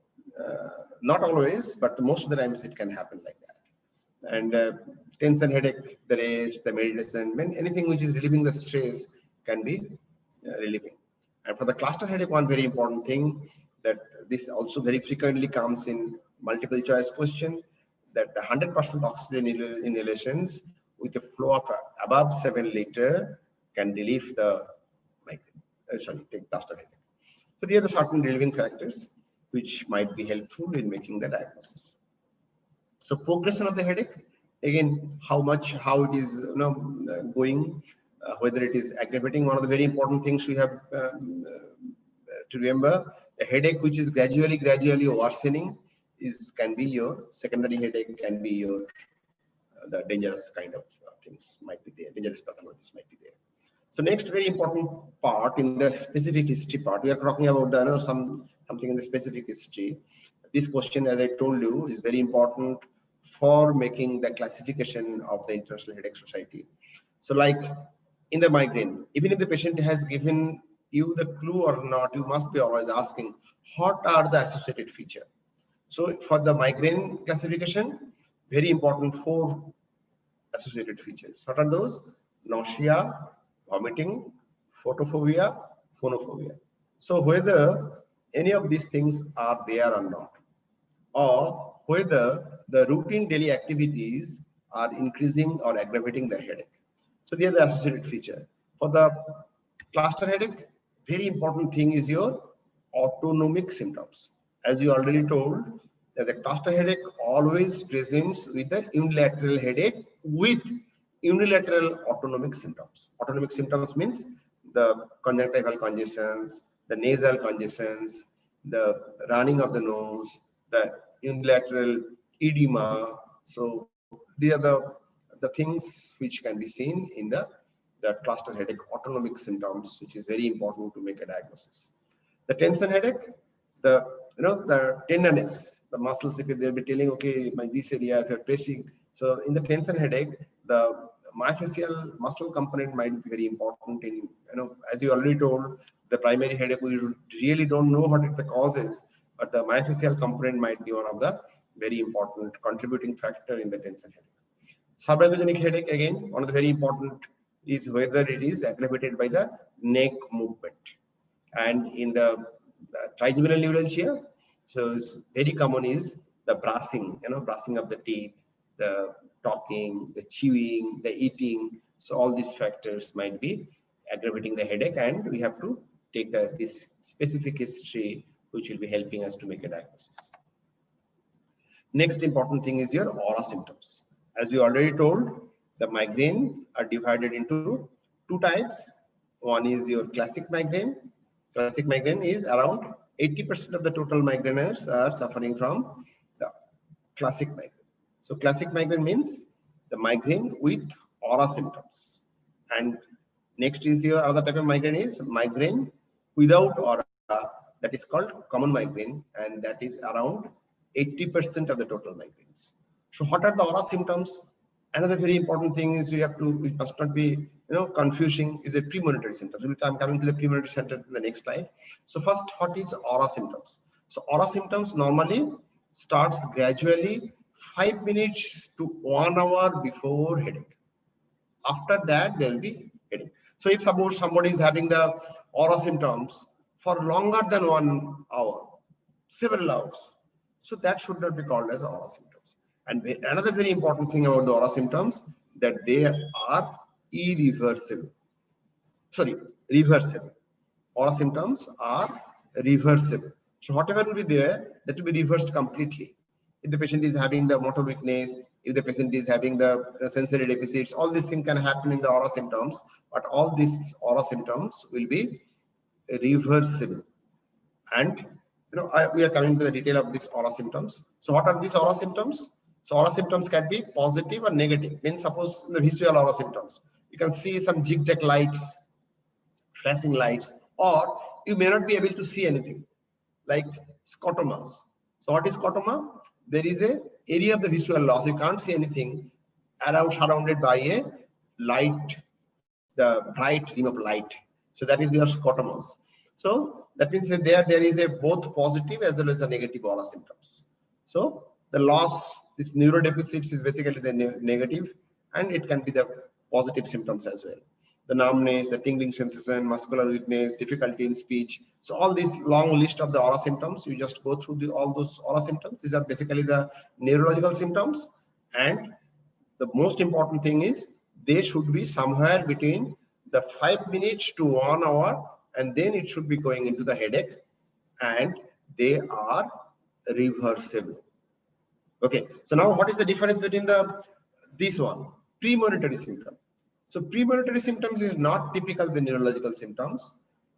A: not always, but most of the times it can happen like that. And tension headache, the rest, the meditation, anything which is relieving the stress can be relieving. And for the cluster headache, one very important thing that this also very frequently comes in multiple choice question, that the 100% oxygen inhalations with a flow of above 7 liter can relieve the cluster headache. So these are the certain relieving factors which might be helpful in making the diagnosis. So progression of the headache, again, how it is going, whether it is aggravating. One of the very important things we have to remember, a headache which is gradually worsening can be your secondary headache, can be your the dangerous kind of things might be there, dangerous pathologies might be there. So next very important part in the specific history part, we are talking about the something in the specific history. This question, as I told you, is very important for making the classification of the International Headache Society. So like in the migraine, even if the patient has given you the clue or not, you must be always asking, what are the associated features? So for the migraine classification, very important 4 associated features. What are those? Nausea, vomiting, photophobia, phonophobia. So whether any of these things are there or not, or whether the routine daily activities are increasing or aggravating the headache. So they are the associated feature. For the cluster headache, very important thing is your autonomic symptoms. As you already told, that the cluster headache always presents with the unilateral headache with unilateral autonomic symptoms. Autonomic symptoms means the conjunctival congestions, the nasal congestions, the running of the nose, the unilateral edema. So these are the things which can be seen in the cluster headache autonomic symptoms, which is very important to make a diagnosis. The tension headache, the tenderness, the muscles, if they'll be telling, okay, this area, if you're pressing. So in the tension headache, the myofascial muscle component might be very important in, as you already told, the primary headache, we really don't know what the cause is, but the myofascial component might be one of the very important contributing factor in the tension headache. Subarachnoid headache, again, one of the very important is whether it is aggravated by the neck movement. And in the trigeminal neuralgia, so it's very common is the brushing, brushing of the teeth, the talking, the chewing, the eating. So all these factors might be aggravating the headache, and we have to take this specific history, which will be helping us to make a diagnosis. Next important thing is your aura symptoms. As we already told, the migraine are divided into two types. One is your classic migraine. Classic migraine is around 80% of the total migraineurs are suffering from the classic migraine. So classic migraine means the migraine with aura symptoms. And next is your other type of migraine is migraine without aura, that is called common migraine, and that is around 80% of the total migraines. So what are the aura symptoms? Another very important thing is we must not be confusing is a premonitory symptoms. I'm coming to the premonitory symptoms in the next slide. So first, what is aura symptoms? So aura symptoms normally starts gradually 5 minutes to 1 hour before headache. After that, there will be headache. So if suppose somebody is having the aura symptoms for longer than 1 hour, several hours, so that should not be called as aura symptoms. And another very important thing about the aura symptoms, that they are irreversible. Sorry, reversible. Aura symptoms are reversible. So whatever will be there, that will be reversed completely. If the patient is having the motor weakness, if the patient is having the sensory deficits, all these things can happen in the aura symptoms, but all these aura symptoms will be reversible. And we are coming to the detail of these aura symptoms. So what are these aura symptoms? So aura symptoms can be positive or negative. Means suppose in the visual aura symptoms, you can see some zigzag lights, flashing lights, or you may not be able to see anything, like scotomas. So what is scotoma? There is a area of the visual loss. You can't see anything surrounded by a light, the bright beam of light. So that is your scotomas. So that means that there is a both positive as well as the negative aura symptoms. So the loss, this neurodeficits is basically the negative, and it can be the positive symptoms as well. The numbness, the tingling sensation, muscular weakness, difficulty in speech. So all these long list of the aura symptoms, you just go through all those aura symptoms. These are basically the neurological symptoms. And the most important thing is they should be somewhere between the 5 minutes to 1 hour, and then it should be going into the headache, and they are reversible. Okay, so now what is the difference between this one, premonitory symptom? So premonitory symptoms is not typical of the neurological symptoms,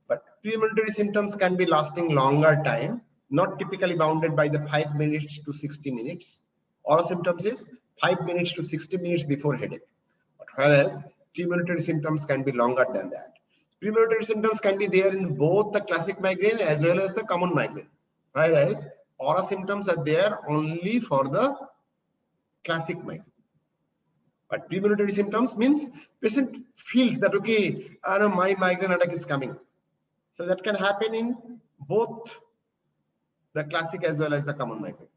A: but premonitory symptoms can be lasting longer time, not typically bounded by the 5 minutes to 60 minutes. Aura symptoms is 5 minutes to 60 minutes before headache, but whereas premonitory symptoms can be longer than that. Premonitory symptoms can be there in both the classic migraine as well as the common migraine, whereas aura symptoms are there only for the classic migraine. But premonitory symptoms means patient feels that, okay, my migraine attack is coming. So that can happen in both the classic as well as the common migraine.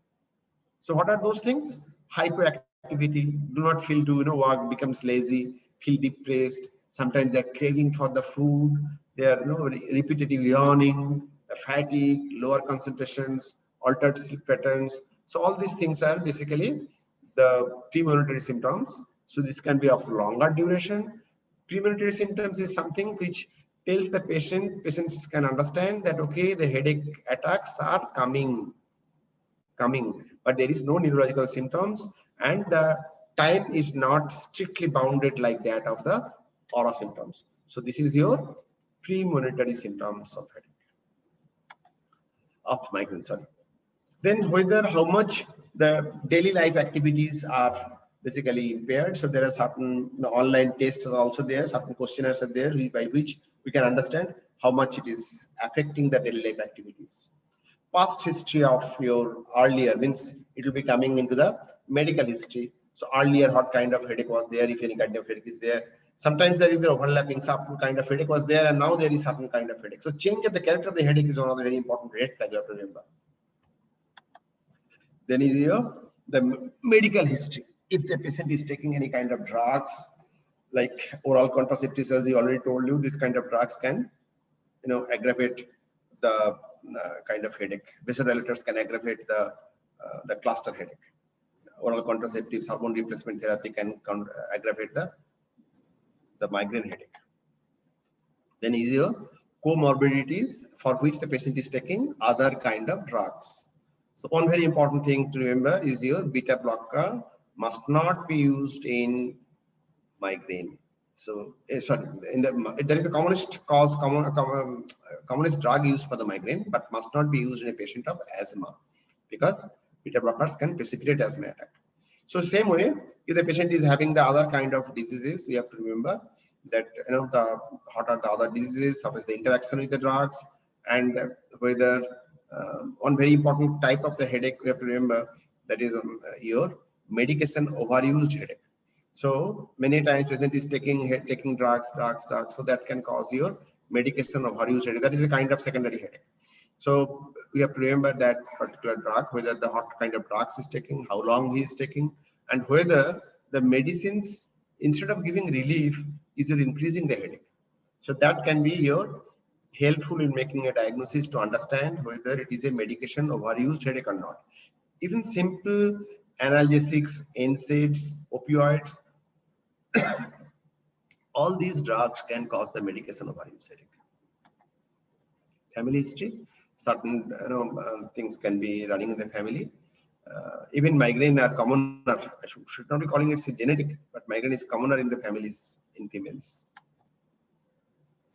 A: So what are those things? Hyperactivity, do not feel to work, becomes lazy, feel depressed. Sometimes they're craving for the food. They are repetitive yawning, fatigue, lower concentrations, altered sleep patterns. So all these things are basically the premonitory symptoms. So this can be of longer duration. Premonitory symptoms is something which tells the patients can understand that, okay, the headache attacks are coming, but there is no neurological symptoms, and the time is not strictly bounded like that of the aura symptoms. So this is your premonitory symptoms of headache, of migraine, sorry. Then whether how much the daily life activities are basically impaired. So there are certain online tests are also there, certain questionnaires are there by which we can understand how much it is affecting the daily life activities. Past history of your earlier means it will be coming into the medical history. So earlier, what kind of headache was there, if any kind of headache is there. Sometimes there is an overlapping, certain kind of headache was there, and now there is certain kind of headache. So change of the character of the headache is one of the very important red flag you have to remember. Then is the medical history. If the patient is taking any kind of drugs, like oral contraceptives, as I already told you, this kind of drugs can, aggravate the kind of headache. Vasodilators can aggravate the cluster headache. Oral contraceptives, hormone replacement therapy can aggravate the migraine headache. Then is your comorbidities for which the patient is taking other kind of drugs. So one very important thing to remember is your beta blocker must not be used in migraine. So sorry, there is a commonest drug used for the migraine, but must not be used in a patient of asthma, because beta blockers can precipitate asthma attack. So same way, if the patient is having the other kind of diseases, we have to remember that what are the other diseases, what is the interaction with the drugs, and whether one very important type of the headache we have to remember, that is your medication overused headache. So many times patient is taking drugs, so that can cause your medication overuse headache. That is a kind of secondary headache. So we have to remember that particular drug, whether the what kind of drugs is taking, how long he is taking, and whether the medicines, instead of giving relief, is increasing the headache. So that can be your helpful in making a diagnosis to understand whether it is a medication overused headache or not. Even simple analgesics, NSAIDs, opioids, all these drugs can cause the medication overuse headache. Family history, certain things can be running in the family. Even migraine are commoner. I should not be calling it genetic, but migraine is commoner in the families in females.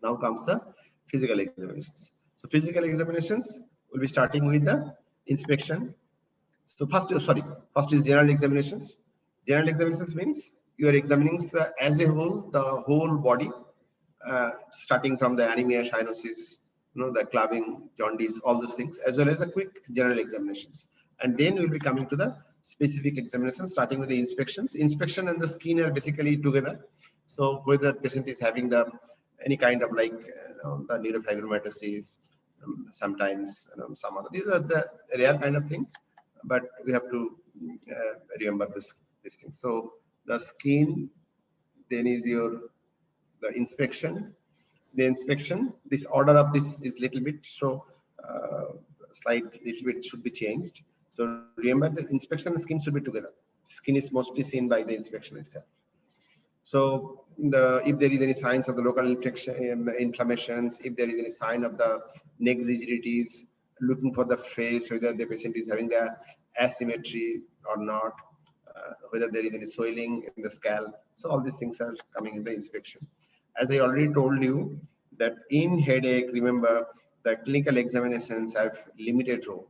A: Now comes the physical examinations. So physical examinations will be starting with the inspection. So first is general examinations. General examinations means you are examining as a whole, the whole body, starting from the anemia, cyanosis, the clubbing, jaundice, all those things, as well as the quick general examinations. And then we'll be coming to the specific examinations, starting with the inspections. Inspection and the skin are basically together. So whether the patient is having any kind of like the neurofibromatosis, sometimes some other, these are the rare kind of things, but we have to remember this thing. So the skin, then is the inspection. The inspection, this order of this is little bit, so slight little bit should be changed. So remember, the inspection and skin should be together. Skin is mostly seen by the inspection itself. So if there is any signs of the local infection, inflammations, if there is any sign of the neck rigidities, looking for the face, whether the patient is having the asymmetry or not, whether there is any swelling in the scalp. So all these things are coming in the inspection. As I already told you, that in headache, remember, the clinical examinations have limited role.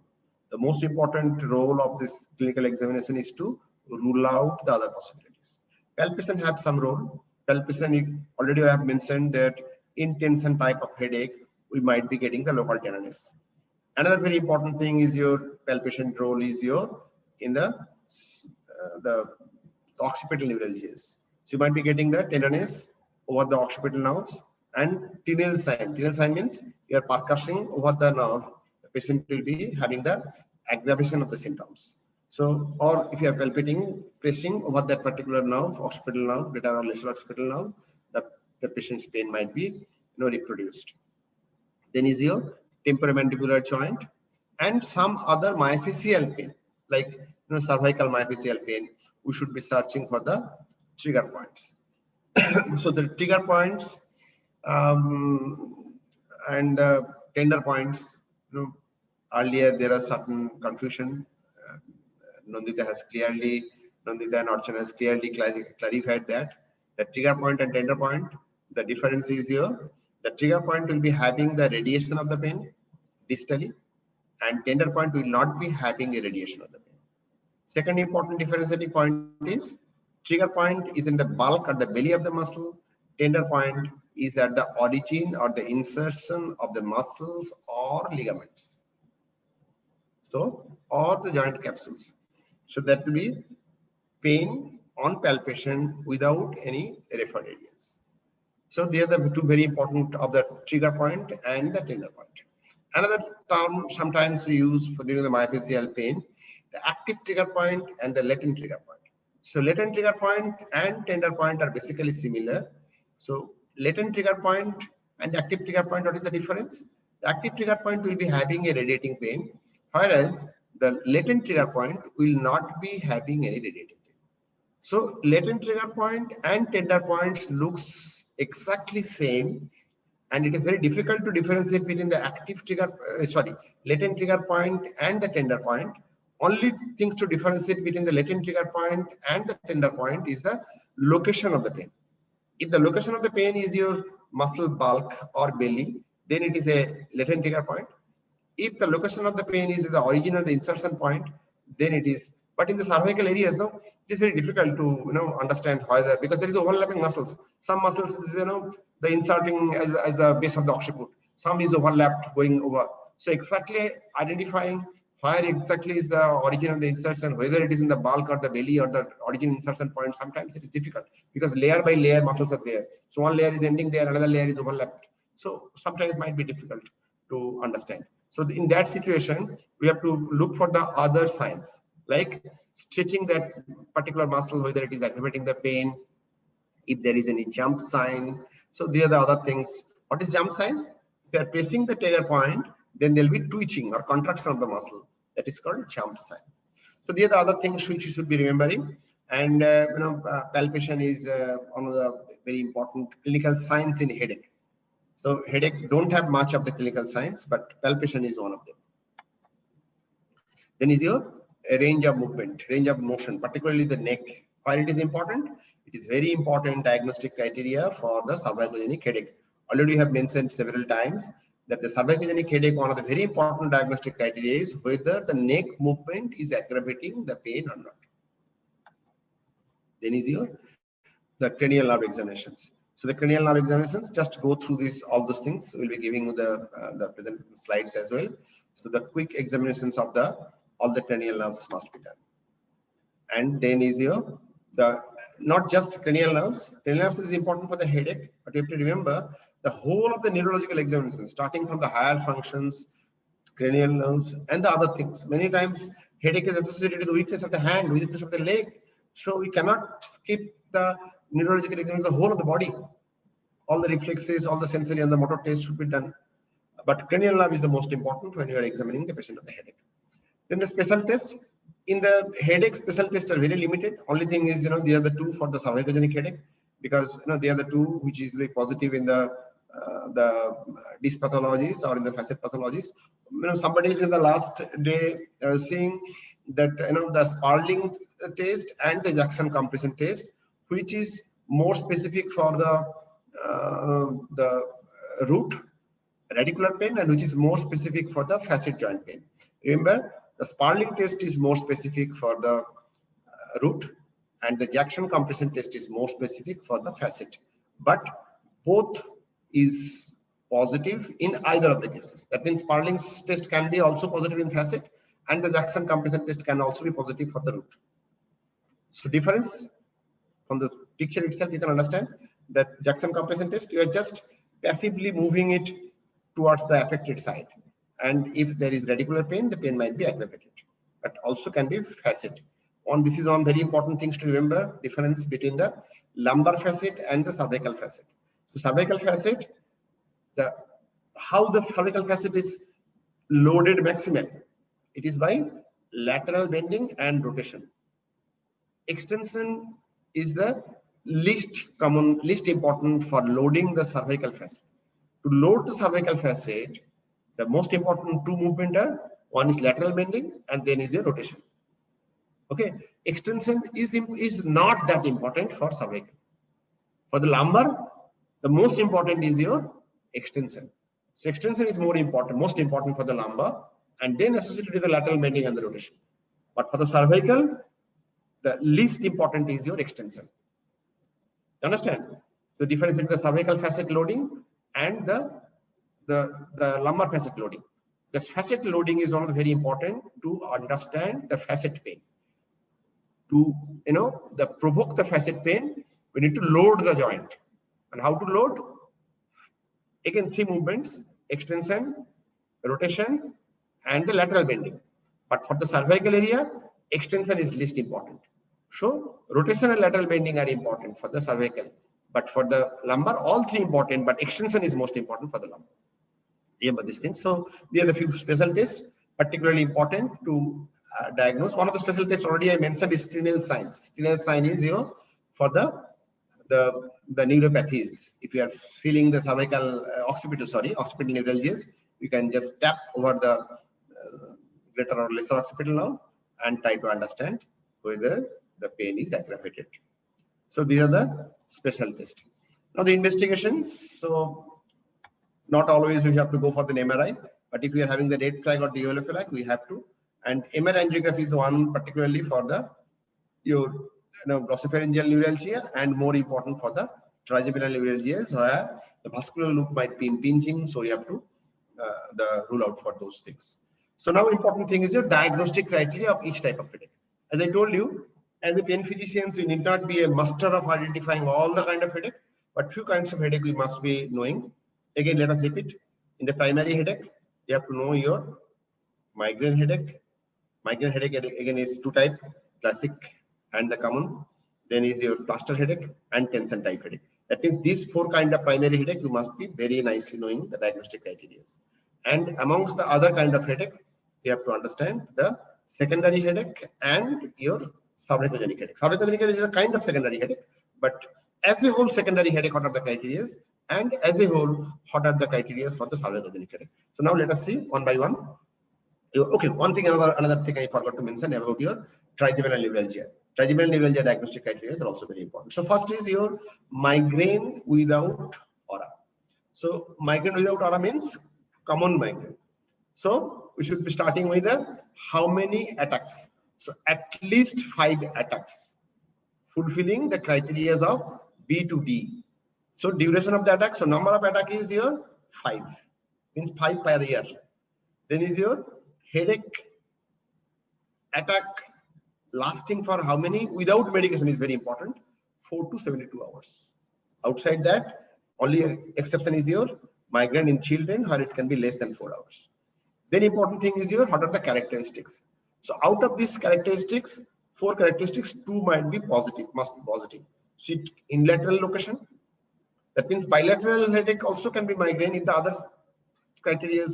A: The most important role of this clinical examination is to rule out the other possibilities. Palpation have some role. Palpation, already I have mentioned that in tension type of headache, we might be getting the local tenderness. Another very important thing is your palpation role is in the occipital neuralgias. So you might be getting the tenderness over the occipital nerves and tinel sign. Tinel sign means you are percussing over the nerve. The patient will be having the aggravation of the symptoms. So, or if you are palpating, pressing over that particular nerve, occipital nerve, beta or lesser occipital nerve, the patient's pain might be reproduced. Then is your temporomandibular joint and some other myofascial pain, like cervical myofascial pain. We should be searching for the trigger points. So the trigger points and tender points. Earlier there are certain confusion. Nandita and Archana has clearly clarified that the trigger point and tender point, the difference is here. The trigger point will be having the radiation of the pain distally, and tender point will not be having a radiation of the pain. Second important differentiating point is trigger point is in the bulk or the belly of the muscle. Tender point is at the origin or the insertion of the muscles or ligaments. So, or the joint capsules. So that will be pain on palpation without any referred areas. So they are the two very important of the trigger point and the tender point. Another term sometimes we use for during the myofascial pain, the active trigger point and the latent trigger point. So latent trigger point and tender point are basically similar. So latent trigger point and active trigger point, what is the difference? The active trigger point will be having a radiating pain, whereas the latent trigger point will not be having any radiating pain. So latent trigger point and tender points looks exactly same, and it is very difficult to differentiate between the active trigger, latent trigger point and the tender point. Only things to differentiate between the latent trigger point and the tender point is the location of the pain. If the location of the pain is your muscle bulk or belly, then it is a latent trigger point. If the location of the pain is the origin of the insertion point, then it is. But in the cervical areas, no, it is very difficult to understand whether, because there is overlapping muscles. Some muscles is the inserting as the base of the occiput. Some is overlapped going over. So exactly identifying where exactly is the origin of the insertion, whether it is in the bulk or the belly or the origin insertion point, sometimes it is difficult because layer by layer muscles are there. So one layer is ending there, another layer is overlapped. So sometimes it might be difficult to understand. So in that situation, we have to look for the other signs, like stretching that particular muscle, whether it is aggravating the pain, if there is any jump sign. So these are the other things. What is jump sign? If you are pressing the trigger point, then there will be twitching or contraction of the muscle. That is called jump sign. So these are the other things which you should be remembering. And palpation is one of the very important clinical signs in headache. So headache don't have much of the clinical signs, but palpation is one of them. Then is your range of movement, range of motion, particularly the neck. Why it is important? It is very important diagnostic criteria for the cervicogenic headache. Already have mentioned several times that the cervicogenic headache, one of the very important diagnostic criteria is whether the neck movement is aggravating the pain or not. Then is the cranial nerve examinations. So the cranial nerve examinations, just go through all those things. We'll be giving you the presentation slides as well. So the quick examinations of all the cranial nerves must be done. And then is not just cranial nerves. Cranial nerves is important for the headache, but you have to remember the whole of the neurological examinations, starting from the higher functions, cranial nerves, and the other things. Many times headache is associated with the weakness of the hand, weakness of the leg. So we cannot skip the neurological examination, the whole of the body. All the reflexes, all the sensory and the motor tests should be done. But cranial nerve is the most important when you are examining the patient of the headache. Then the special test. In the headache, special tests are very limited. Only thing is, they are the two for the cervicogenic headache, because they are the two which is very positive in the disc pathologies or in the facet pathologies. Somebody is in the last day seeing that the Sparling test and the Jackson compression test, which is more specific for the root radicular pain and which is more specific for the facet joint pain. Remember, the Sparling test is more specific for the root, and the Jackson compression test is more specific for the facet. But both is positive in either of the cases. That means Sparling's test can be also positive in facet, and the Jackson compression test can also be positive for the root. So difference from the picture itself, you can understand that Jackson compression test, you are just passively moving it towards the affected side. And if there is radicular pain, the pain might be aggravated, but also can be facet. This is one very important things to remember, difference between the lumbar facet and the cervical facet. So cervical facet, how the cervical facet is loaded maximum, it is by lateral bending and rotation. Extension is the least important for loading the cervical facet. To load the cervical facet, the most important two movements are, one is lateral bending and then is your rotation. Okay, extension is not that important for cervical. For the lumbar, the most important is your extension. So extension is most important for the lumbar, and then associated with the lateral bending and the rotation. But for the cervical, the least important is your extension. Understand the difference between the cervical facet loading and the lumbar facet loading? Because facet loading is one of the very important to understand the facet pain. To provoke the facet pain, we need to load the joint. And how to load? Again, three movements: extension, rotation, and the lateral bending. But for the cervical area, extension is least important. So rotation and lateral bending are important for the cervical, but for the lumbar, all three important, but extension is most important for the lumbar. Remember these things. So there are the few special tests particularly important to diagnose. One of the special tests already I mentioned is Tinel signs. Tinel sign is for the neuropathies. If you are feeling the cervical occipital neuralgias, you can just tap over the greater or lesser occipital nerve and try to understand whether the pain is aggravated. So these are the special tests. Now the investigations. So not always we have to go for the MRI, but if we are having the red flag or the yellow flag, we have to. And MRI angiography is one particularly for the glossopharyngeal neuralgia, and more important for the trigeminal neuralgias where the vascular loop might be impinging. So you have to rule out for those things. So now important thing is your diagnostic criteria of each type of headache. As I told you, as a pain physicians, we need not be a master of identifying all the kind of headache, but few kinds of headache we must be knowing. Again, let us repeat. In the primary headache, you have to know your migraine headache. Migraine headache again is two type, classic and the common. Then is your cluster headache and tension type headache. That means these four kind of primary headache, you must be very nicely knowing the diagnostic criteria. And amongst the other kind of headache, you have to understand the secondary headache and your subarachnoid headache. Subarachnoid headache is a kind of secondary headache, but as a whole secondary headache, what are the criteria? And as a whole, what are the criteria for the subarachnoid headache? So now let us see one by one. Okay, one thing, another thing I forgot to mention about your trigeminal neuralgia. Trigeminal neuralgia diagnostic criteria are also very important. So first is your migraine without aura. So migraine without aura means common migraine. So we should be starting with how many attacks. So at least 5 attacks, fulfilling the criteria of B to D. So duration of the attack. So number of attack is your 5, means 5 per year. Then is your headache attack lasting for how many without medication is very important, 4 to 72 hours. Outside that, only exception is your migraine in children where it can be less than 4 hours. Then important thing is your what are the characteristics. So out of these characteristics, 4 characteristics, 2 might be positive, must be positive. So in lateral location, that means bilateral headache also can be migraine if the other criteria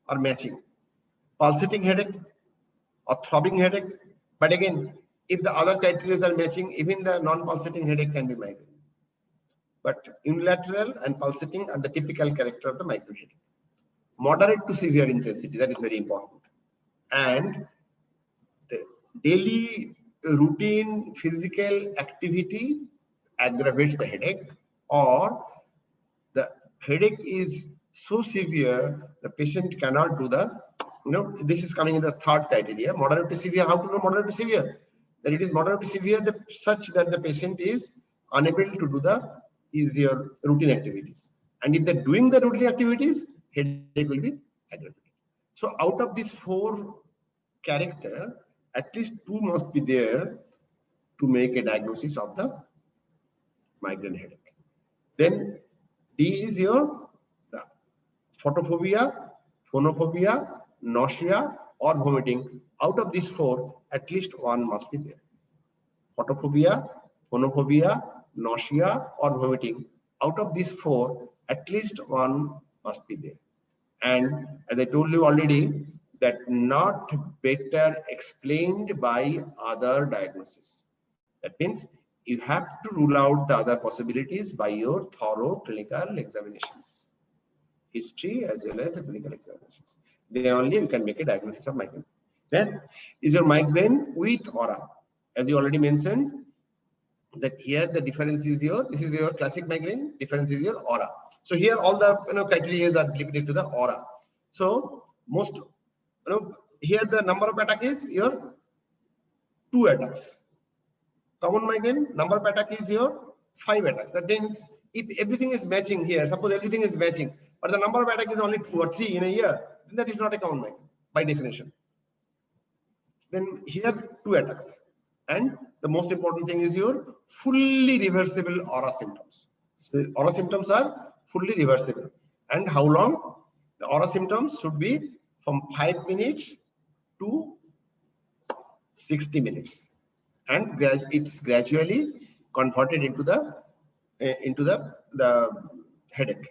A: are matching. Pulsating headache or throbbing headache, but again, if the other criteria are matching, even the non-pulsating headache can be migraine. But unilateral and pulsating are the typical character of the migraine headache. Moderate to severe intensity, that is very important. And the daily routine physical activity aggravates the headache, or the headache is so severe the patient cannot do the, this is coming in the third criteria, moderate to severe. How to know moderate to severe? That it is moderate to severe such that the patient is unable to do the easier routine activities. And if they're doing the routine activities, headache will be aggravated. So out of these 4 character, at least 2 must be there to make a diagnosis of the migraine headache. Then D is your photophobia, phonophobia, nausea or vomiting. Out of these 4, at least 1 must be there. Photophobia, phonophobia, nausea or vomiting. Out of these 4, at least 1 must be there. And as I told you already, that not better explained by other diagnosis. That means you have to rule out the other possibilities by your thorough clinical examinations, history as well as the clinical examinations. Then only you can make a diagnosis of migraine. Then is your migraine with aura. As you already mentioned, that here the difference is this is your classic migraine, difference is your aura. So here all the criteria are limited to the aura. So most here the number of attack is your 2 attacks. Common migraine number of attack is your 5 attacks. That means if everything is matching here, suppose everything is matching, but the number of attack is only 2 or 3 in a year, then that is not a common migraine by definition. Then here 2 attacks. And the most important thing is your fully reversible aura symptoms. So aura symptoms are fully reversible. And how long? The aura symptoms should be from 5 minutes to 60 minutes. and it's gradually converted into the headache.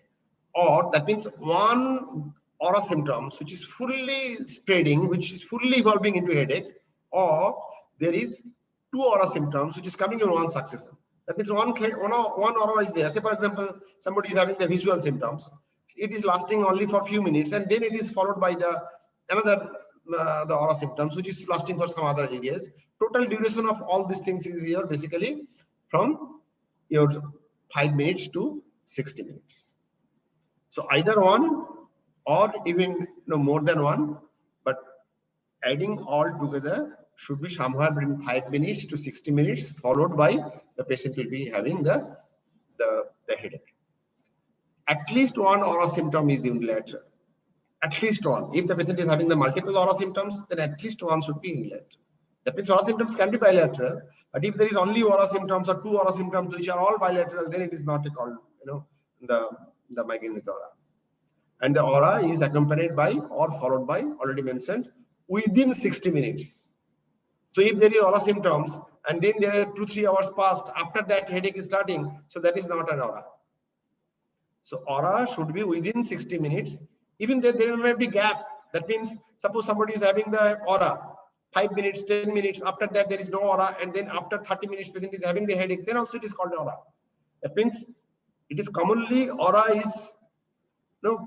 A: Or that means one aura symptoms which is fully spreading, which is fully evolving into headache, or there is two aura symptoms which is coming in one succession. That means one aura is there. Say for example, somebody is having the visual symptoms. It is lasting only for a few minutes, and then it is followed by the another the aura symptoms which is lasting for some other areas. Total duration of all these things is here basically from your 5 minutes to 60 minutes. So either one or even more than one, but adding all together should be somewhere between 5 minutes to 60 minutes, followed by the patient will be having the headache. At least one aura symptom is unilateral. At least one. If the patient is having the multiple aura symptoms, then at least one should be unilateral. That means aura symptoms can be bilateral, but if there is only aura symptoms or two aura symptoms which are all bilateral, then it is not called the migraine with aura. And the aura is accompanied by or followed by, already mentioned, within 60 minutes. So if there is aura symptoms and then there are 2-3 hours passed, after that headache is starting, so that is not an aura. So aura should be within 60 minutes. Even there may be gap. That means suppose somebody is having the aura 5 minutes, 10 minutes, after that there is no aura, and then after 30 minutes patient is having the headache, then also it is called aura. That means it is commonly aura is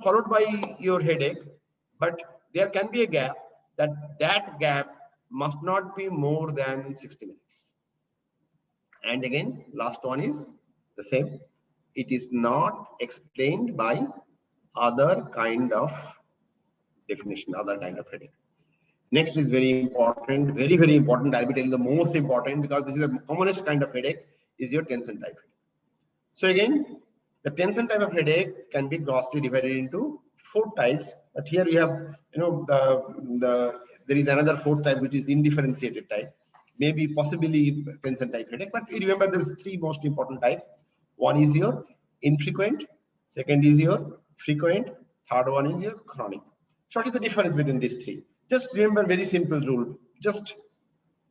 A: followed by your headache, but there can be a gap. That gap must not be more than 60 minutes. And again, last one is the same. It is not explained by other kind of definition, other kind of headache. Next is very important, very, very important. I'll be telling the most important because this is the commonest kind of headache is your tension type headache. So again, the tension type of headache can be grossly divided into 4 types. But here we have, there is another 4th type which is indifferentiated type, maybe possibly tension type headache. But you remember there's 3 most important types. One is your infrequent, second is your frequent, third one is your chronic. So what is the difference between these 3? Just remember very simple rule. Just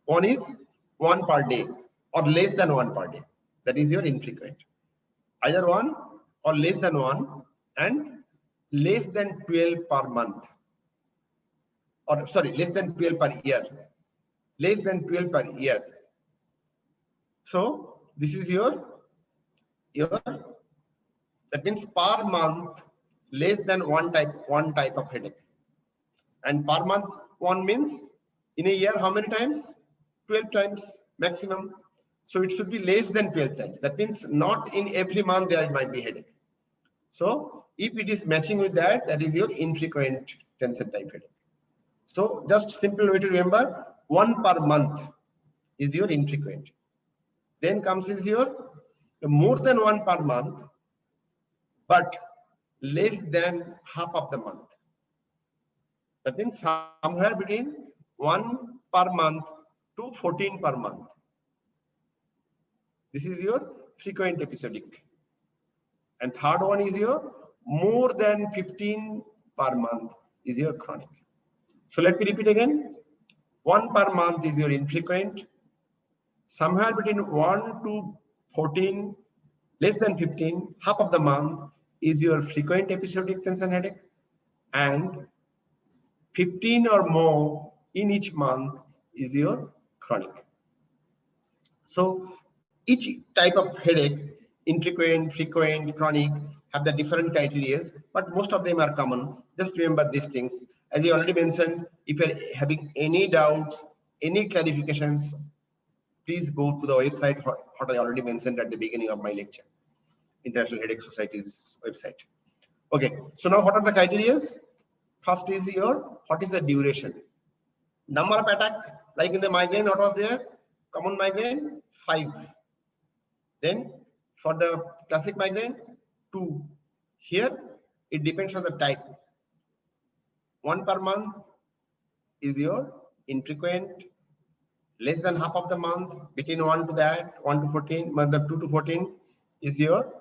A: one is 1 per day or less than 1 per day. That is your infrequent. Either 1 or less than 1 and less than 12 per month. Or sorry, less than 12 per year. Less than 12 per year. So this is your that means per month less than one type of headache. And per month 1 means in a year how many times? 12 times maximum. So it should be less than 12 times. That means not in every month there might be headache. So if it is matching with that, that is your infrequent tension type headache. So just simple way to remember, 1 per month is your infrequent. Then comes is your more than 1 per month, but less than half of the month. That means somewhere between 1 per month to 14 per month. This is your frequent episodic. And third one is your more than 15 per month is your chronic. So let me repeat again. 1 per month is your infrequent. Somewhere between 1 to 14, less than 15, half of the month is your frequent episodic tension headache. And 15 or more in each month is your chronic. So each type of headache, infrequent, frequent, chronic, have the different criteria, but most of them are common. Just remember these things. As I already mentioned, if you're having any doubts, any clarifications, please go to the website, what I already mentioned at the beginning of my lecture, International Headache Society's website. Okay, so now what are the criteria? First is what is the duration? Number of attack, like in the migraine, what was there? Common migraine, 5. Then for the classic migraine, 2. Here, it depends on the type. 1 per month is your infrequent, less than half of the month, between 1 to that, 1 to 14, the 2 to 14 is your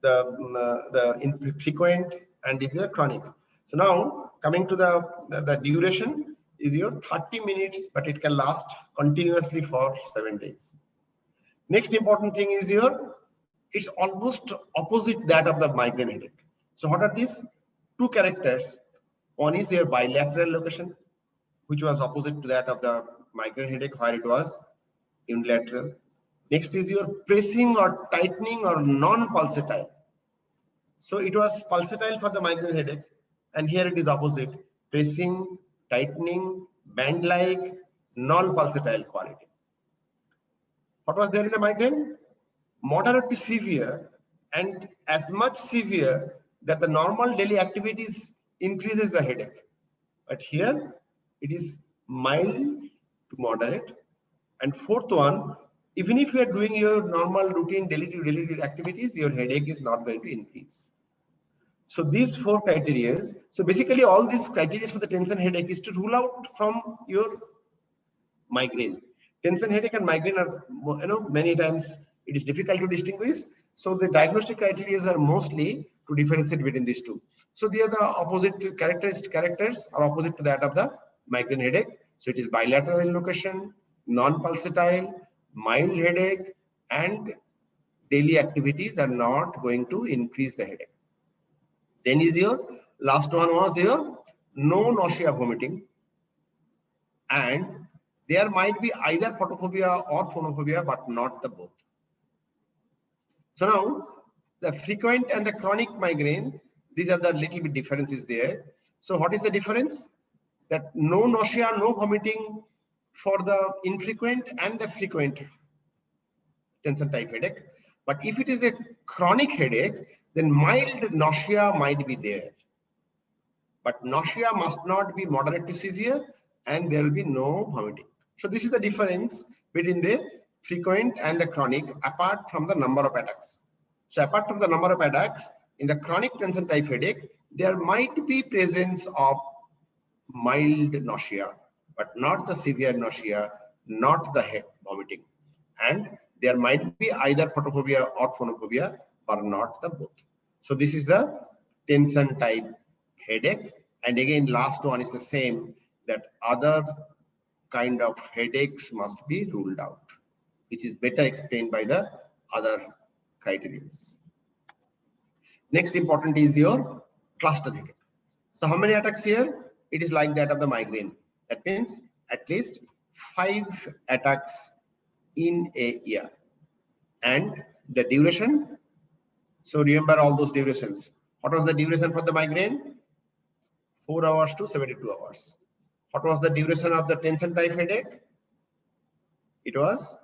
A: the infrequent and is your chronic. So now coming to the duration, is your 30 minutes, but it can last continuously for 7 days. Next important thing is your, it's almost opposite that of the migraine headache. So what are these two characters? One is your bilateral location, which was opposite to that of the migraine headache, where it was unilateral. Next is your pressing or tightening or non-pulsatile. So it was pulsatile for the migraine headache, and here it is opposite, pressing, tightening, band-like, non-pulsatile quality. What was there in the migraine? Moderate to severe, and as much severe that the normal daily activities increases the headache. But here it is mild to moderate. And fourth one, even if you are doing your normal routine daily activities, your headache is not going to increase. So these four criteria. So basically all these criteria for the tension headache is to rule out from your migraine. Tension headache and migraine are, many times it is difficult to distinguish. So the diagnostic criteria are mostly to differentiate between these two. So they are the opposite characters are opposite to that of the migraine headache. So it is bilateral in location, non-pulsatile, mild headache, and daily activities are not going to increase the headache. Then is your last one was your no nausea, vomiting, and there might be either photophobia or phonophobia, but not the both. So now the frequent and the chronic migraine, these are the little bit differences there. So what is the difference? That no nausea, no vomiting for the infrequent and the frequent tension type headache. But if it is a chronic headache, then mild nausea might be there. But nausea must not be moderate to severe, and there will be no vomiting. So this is the difference between the frequent and the chronic, apart from the number of attacks. So apart from the number of attacks, in the chronic tension type headache, there might be presence of mild nausea, but not the severe nausea, not the head vomiting. And there might be either photophobia or phonophobia, but not the both. So this is the tension type headache. And again, last one is the same, that other kind of headaches must be ruled out, which is better explained by the other criteria. Next important is your cluster headache. So how many attacks here? It is like that of the migraine. That means at least 5 attacks in a year. And the duration, so remember all those durations. What was the duration for the migraine? 4 hours to 72 hours. What was the duration of the tension type headache? It was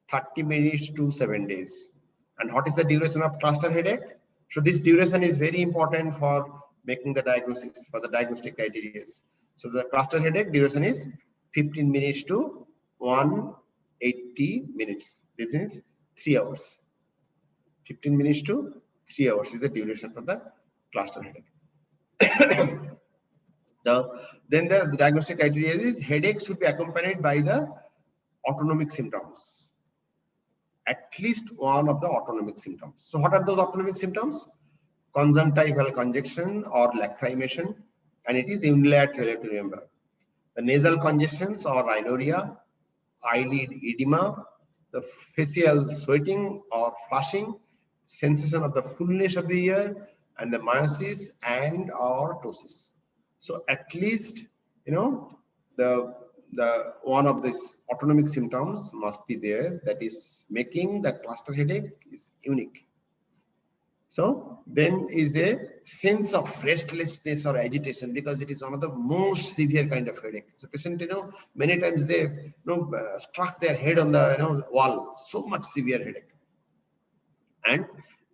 A: 30 minutes to 7 days. And what is the duration of cluster headache? So this duration is very important for making the diagnosis, for the diagnostic criteria. So the cluster headache duration is 15 minutes to 180 minutes. That means 3 hours. 15 minutes to 3 hours is the duration for the cluster headache. Then the diagnostic criteria is headache should be accompanied by the autonomic symptoms. At least one of the autonomic symptoms. So what are those autonomic symptoms? Conjunctival congestion or lacrimation, and it is unilateral, to remember. The nasal congestions or rhinorrhea, eyelid edema, the facial sweating or flushing, sensation of the fullness of the ear, and the miosis and or ptosis. So at least, the one of these autonomic symptoms must be there, that is making the cluster headache is unique. So then is a sense of restlessness or agitation, because it is one of the most severe kind of headache. So patient, many times they struck their head on the wall, so much severe headache. And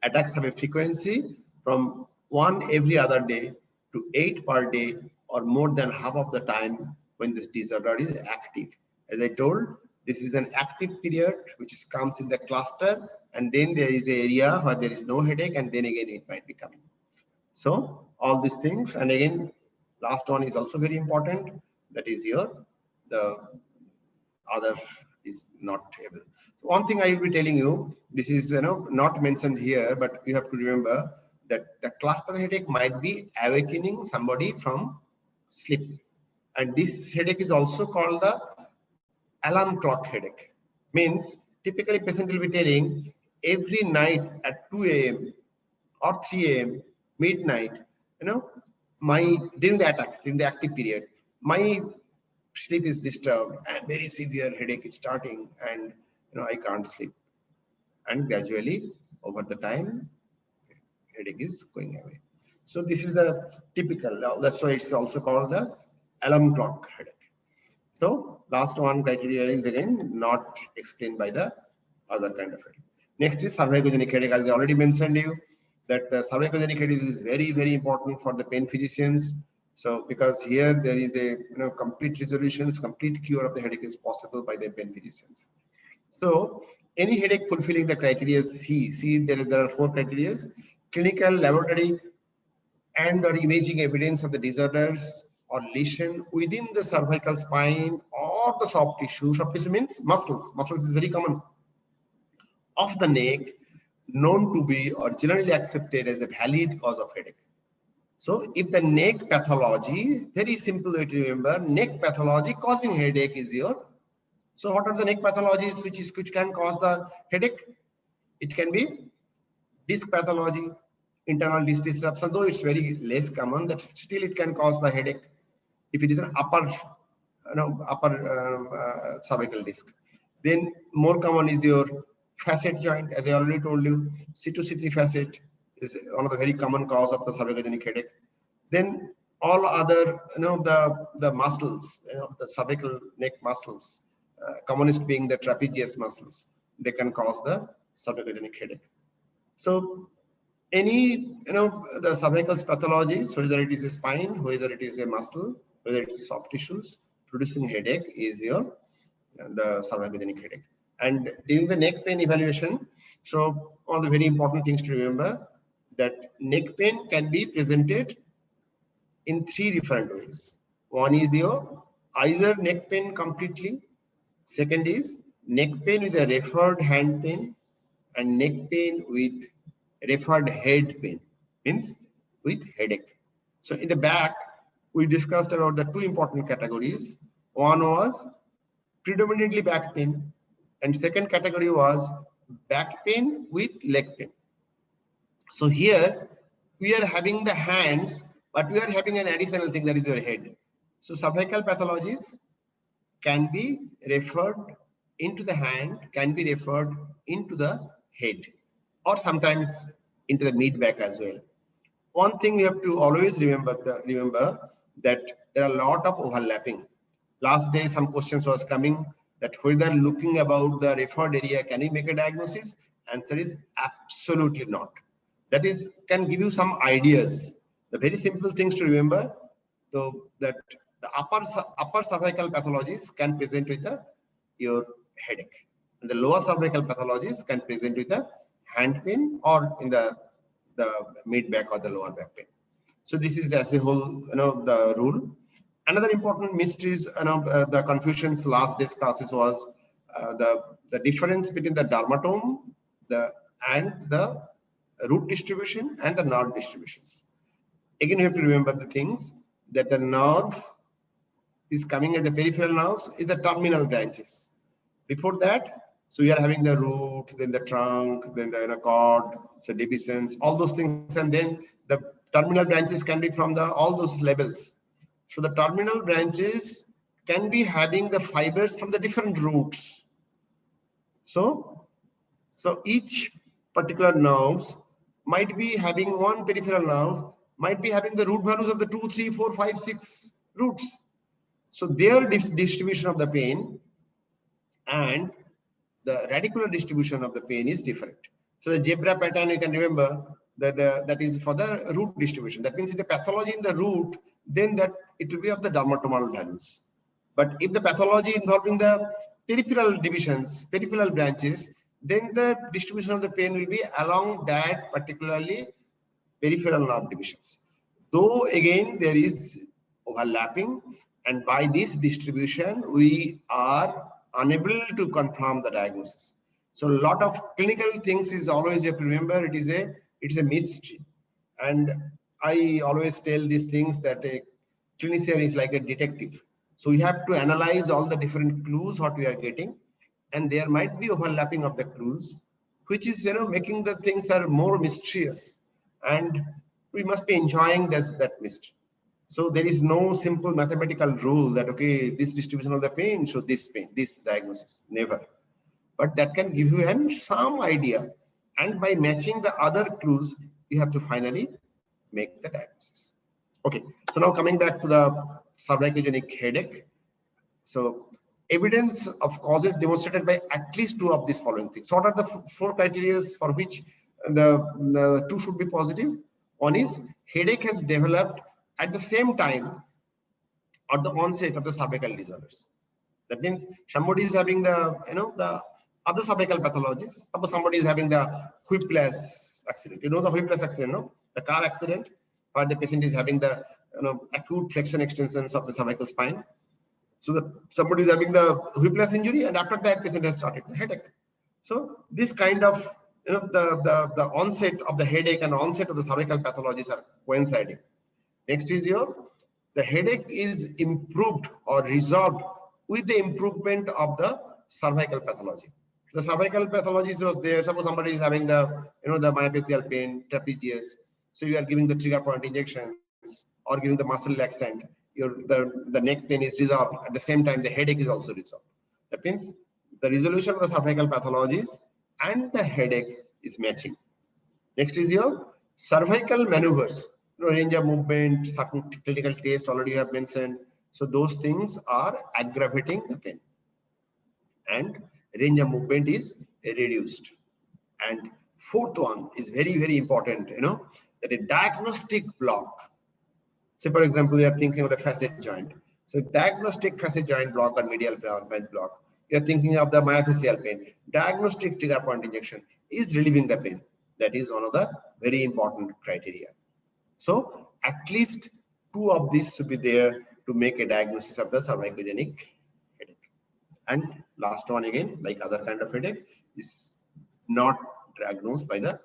A: attacks have a frequency from 1 every other day to 8 per day, or more than half of the time when this disorder is active. As I told, this is an active period which comes in the cluster, and then there is an area where there is no headache, and then again it might be coming. So all these things, and again last one is also very important, that is the other is not able. So one thing I will be telling you, this is not mentioned here, but you have to remember that the cluster headache might be awakening somebody from sleep. And this headache is also called the alarm clock headache. Means typically patient will be telling every night at 2 a.m. or 3 a.m. midnight, during the attack, during the active period, my sleep is disturbed and very severe headache is starting, and I can't sleep. And gradually over the time, headache is going away. So this is the typical. That's why it's also called the alarm clock headache. So last one criteria is again not explained by the other kind of headache. Next is cervicogenic headache. As I already mentioned you that the cervicogenic headache is very, very important for the pain physicians. So because here there is a complete resolutions, complete cure of the headache is possible by the pain physicians. So any headache fulfilling the criteria C, there are 4 criteria: clinical, laboratory, and or imaging evidence of the disorders or lesion within the cervical spine or the soft tissue. Soft tissue means muscles. Muscles is very common. Of the neck, known to be or generally accepted as a valid cause of headache. So if the neck pathology, very simple way to remember, neck pathology causing headache is your. So what are the neck pathologies which can cause the headache? It can be disc pathology, internal disc disruption, though it's very less common, that still it can cause the headache if it is an upper cervical disc. Then more common is your facet joint, as I already told you. C2 C3 facet is one of the very common cause of the cervicogenic headache. Then all other the muscles, the cervical neck muscles, commonest being the trapezius muscles, they can cause the cervicogenic headache. So any the cervical pathologies, whether it is a spine, whether it is a muscle, whether it's soft tissues, producing headache is your the cervicogenic headache. And during the neck pain evaluation, so one of the very important things to remember that neck pain can be presented in 3 different ways. One is your either neck pain completely, second is neck pain with a referred hand pain, and neck pain with referred head pain, means with headache. So in the back, we discussed about the 2 important categories. One was predominantly back pain, and second category was back pain with leg pain. So here we are having the hands, but we are having an additional thing, that is your head. So cervical pathologies can be referred into the hand, can be referred into the head, or sometimes into the mid back as well. One thing you have to always remember that there are a lot of overlapping. Last day some questions was coming that whether looking about the referred area can you make a diagnosis? Answer is absolutely not. That is can give you some ideas. The very simple things to remember, so that the upper cervical pathologies can present with your headache, and the lower cervical pathologies can present with the hand pain or in the mid back or the lower back pain. So this is as a whole the rule. Another important mysteries, the confusions last day's classes was the difference between the dermatome and the root distribution and the nerve distributions. Again, you have to remember the things that the nerve is coming as the peripheral nerves is the terminal branches. Before that, so we are having the root, then the trunk, then the cord, so divisions, all those things, and then the terminal branches can be from all those levels. So the terminal branches can be having the fibers from the different roots. So each particular nerves might be having one peripheral nerve, might be having the root values of the 2, 3, 4, 5, 6 roots. So their distribution of the pain and the radicular distribution of the pain is different. So the zebra pattern, you can remember that is for the root distribution. That means if the pathology in the root, then that it will be of the dermatomal values. But if the pathology involving the peripheral divisions, peripheral branches, then the distribution of the pain will be along that particularly peripheral nerve divisions. Though again there is overlapping, and by this distribution we are unable to confirm the diagnosis. So a lot of clinical things is always you have to remember it is a mystery. And I always tell these things that a clinician is like a detective. So we have to analyze all the different clues what we are getting, and there might be overlapping of the clues, which is making the things are more mysterious, and we must be enjoying that mystery. So there is no simple mathematical rule that okay, this distribution of the pain, so this pain, this diagnosis, never. But that can give you some idea, and by matching the other clues, you have to finally make the diagnosis. Okay, so now coming back to the subarachnoidogenic headache. So evidence of causes demonstrated by at least 2 of these following things. So what are the 4 criteria for which the 2 should be positive? One is headache has developed at the same time or the onset of the cervical disorders. That means somebody is having the the other cervical pathologies. Suppose somebody is having the whiplash accident. The whiplash accident, no? The car accident, where the patient is having the acute flexion extensions of the cervical spine. So somebody is having the whiplash injury, and after that, patient has started the headache. So this kind of the onset of the headache and onset of the cervical pathologies are coinciding. Next is the headache is improved or resolved with the improvement of the cervical pathology. The cervical pathology was there. Suppose somebody is having the the myofascial pain, trapezius. So you are giving the trigger point injections or giving the muscle relaxant. The neck pain is resolved. At the same time, the headache is also resolved. That means the resolution of the cervical pathologies and the headache is matching. Next is your cervical maneuvers. Range of movement, certain clinical test already you have mentioned. So those things are aggravating the pain, and range of movement is reduced. And fourth one is very, very important, that a diagnostic block. Say, for example, you are thinking of the facet joint. So diagnostic facet joint block or medial bench block. You are thinking of the myofascial pain. Diagnostic trigger point injection is relieving the pain. That is one of the very important criteria. So at least 2 of these should be there to make a diagnosis of the cervicogenic headache. And last one again, like other kind of headache, is not diagnosed by the,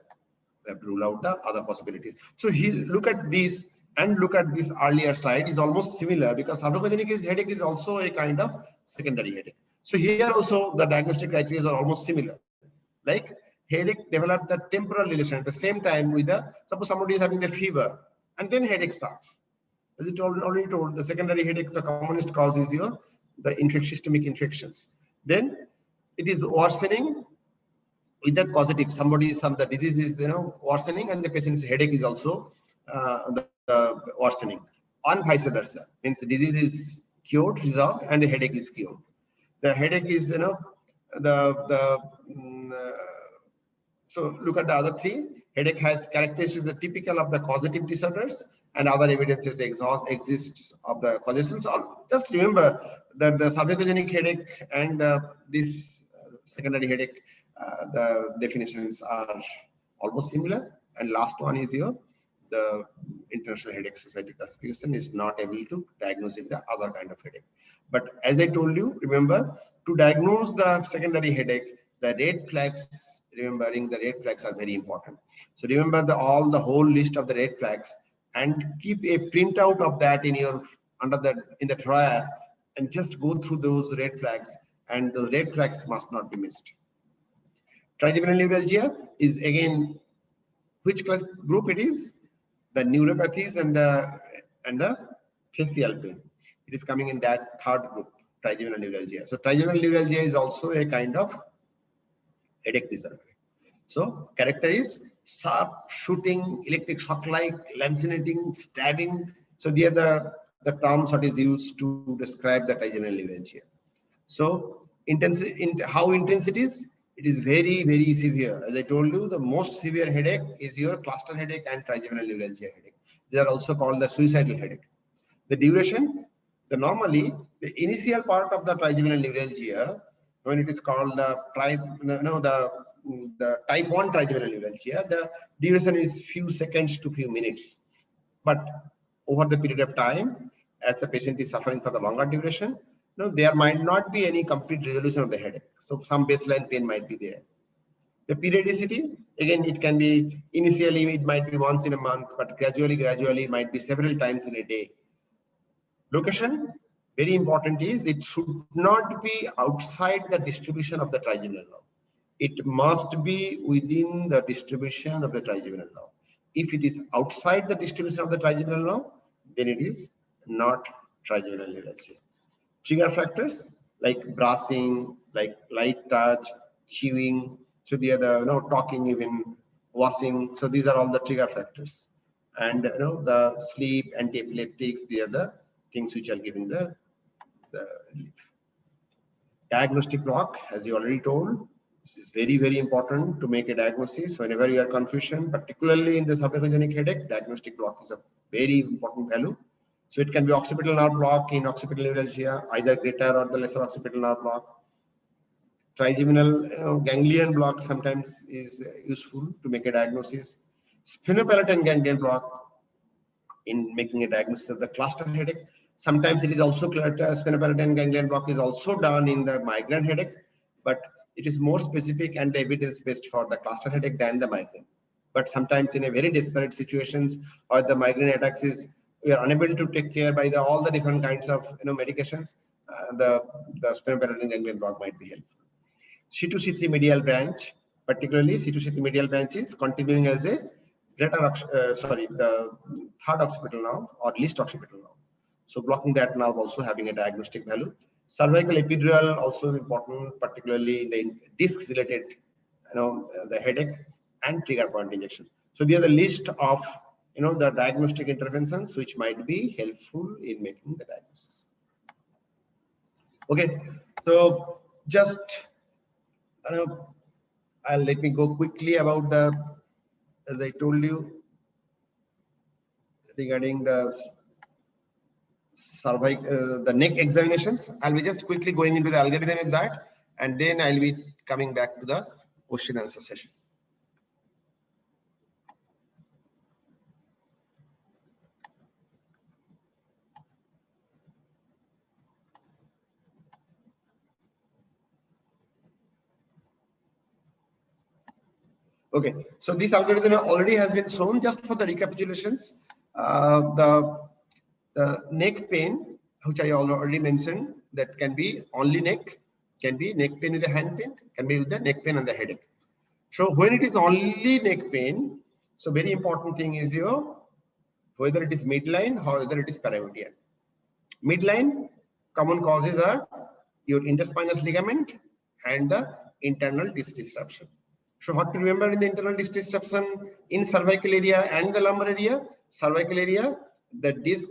A: we have to rule out the other possibilities. So look at these and look at this earlier slide is almost similar, because cervicogenic headache is also a kind of secondary headache. So here also the diagnostic criteria are almost similar. Like headache developed the temporal relation at the same time with the, suppose somebody is having the fever and then headache starts. As it already told, the secondary headache, the commonest cause is the systemic infections. Then it is worsening with the causative. The disease is worsening, and the patient's headache is also worsening. And vice versa, means the disease is cured, resolved, and the headache is cured. The headache is so look at the other 3. Headache has characteristics that typical of the causative disorders, and other evidences exists of the causations. Just remember that the cervicogenic headache and this secondary headache, the definitions are almost similar. And last one is the International Headache Society classification is not able to diagnose the other kind of headache. But as I told you, remember, to diagnose the secondary headache, the red flags, remembering the red flags are very important. So remember the whole list of the red flags, and keep a printout of that in your in the drawer, and just go through those red flags, and the red flags must not be missed. Trigeminal neuralgia is again, which class group it is? The neuropathies and the facial pain. It is coming in that 3rd group, trigeminal neuralgia. So trigeminal neuralgia is also a kind of headache disorder. So character is sharp, shooting, electric shock-like, lancinating, stabbing. So they are the terms that is used to describe the trigeminal neuralgia. So how intense it is? It is very, very severe. As I told you, the most severe headache is your cluster headache and trigeminal neuralgia headache. They are also called the suicidal headache. The duration, normally the initial part of the trigeminal neuralgia, when it is called the type 1 trigeminal neuralgia, the duration is few seconds to few minutes. But over the period of time, as the patient is suffering for the longer duration, there might not be any complete resolution of the headache. So some baseline pain might be there. The periodicity, again, it can be initially, it might be once in a month, but gradually might be several times in a day. Location, very important, is it should not be outside the distribution of the trigeminal nerve. It must be within the distribution of the trigeminal nerve. If it is outside the distribution of the trigeminal nerve, then it is not trigeminal neuralgia. Trigger factors like brushing, like light touch, chewing, so the other, talking, even washing. So these are all the trigger factors. And the sleep, anti-epileptics, the other things which are giving the relief. Diagnostic block, as you already told, this is very, very important to make a diagnosis. Whenever you are confusion, particularly in the subechogenic headache, diagnostic block is a very important value. So it can be occipital nerve block in occipital neuralgia, either greater or the lesser occipital nerve block. Trigeminal ganglion block sometimes is useful to make a diagnosis. Sphenopalatine ganglion block in making a diagnosis of the cluster headache. Sometimes it is also clear sphenopalatine ganglion block is also done in the migraine headache, but it is more specific and the evidence based for the cluster headache than the migraine. But sometimes in a very desperate situations or the migraine attacks is we are unable to take care by all the different kinds of medications, the sphenopalatine ganglion block might be helpful. C2C3 medial branch, particularly C2C3 medial branch is continuing as a the third occipital nerve or least occipital nerve. So blocking that nerve also having a diagnostic value. Cervical epidural also important, particularly in the disc related, the headache and trigger point injection. So these are the list of the diagnostic interventions which might be helpful in making the diagnosis. Okay, so just let me go quickly about the, as I told you, regarding the cervical, the neck examinations. I'll be just quickly going into the algorithm of that, and then I'll be coming back to the question answer session. Okay, so this algorithm already has been shown. Just for the recapitulations, the neck pain, which I already mentioned, that can be only neck, can be neck pain with the hand pain, can be with the neck pain and the headache. So when it is only neck pain, so very important thing is whether it is midline or whether it is paramedian. Midline common causes are your interspinous ligament and the internal disc disruption. So what to remember in the internal disc disruption in cervical area and the lumbar area? Cervical area, the disc,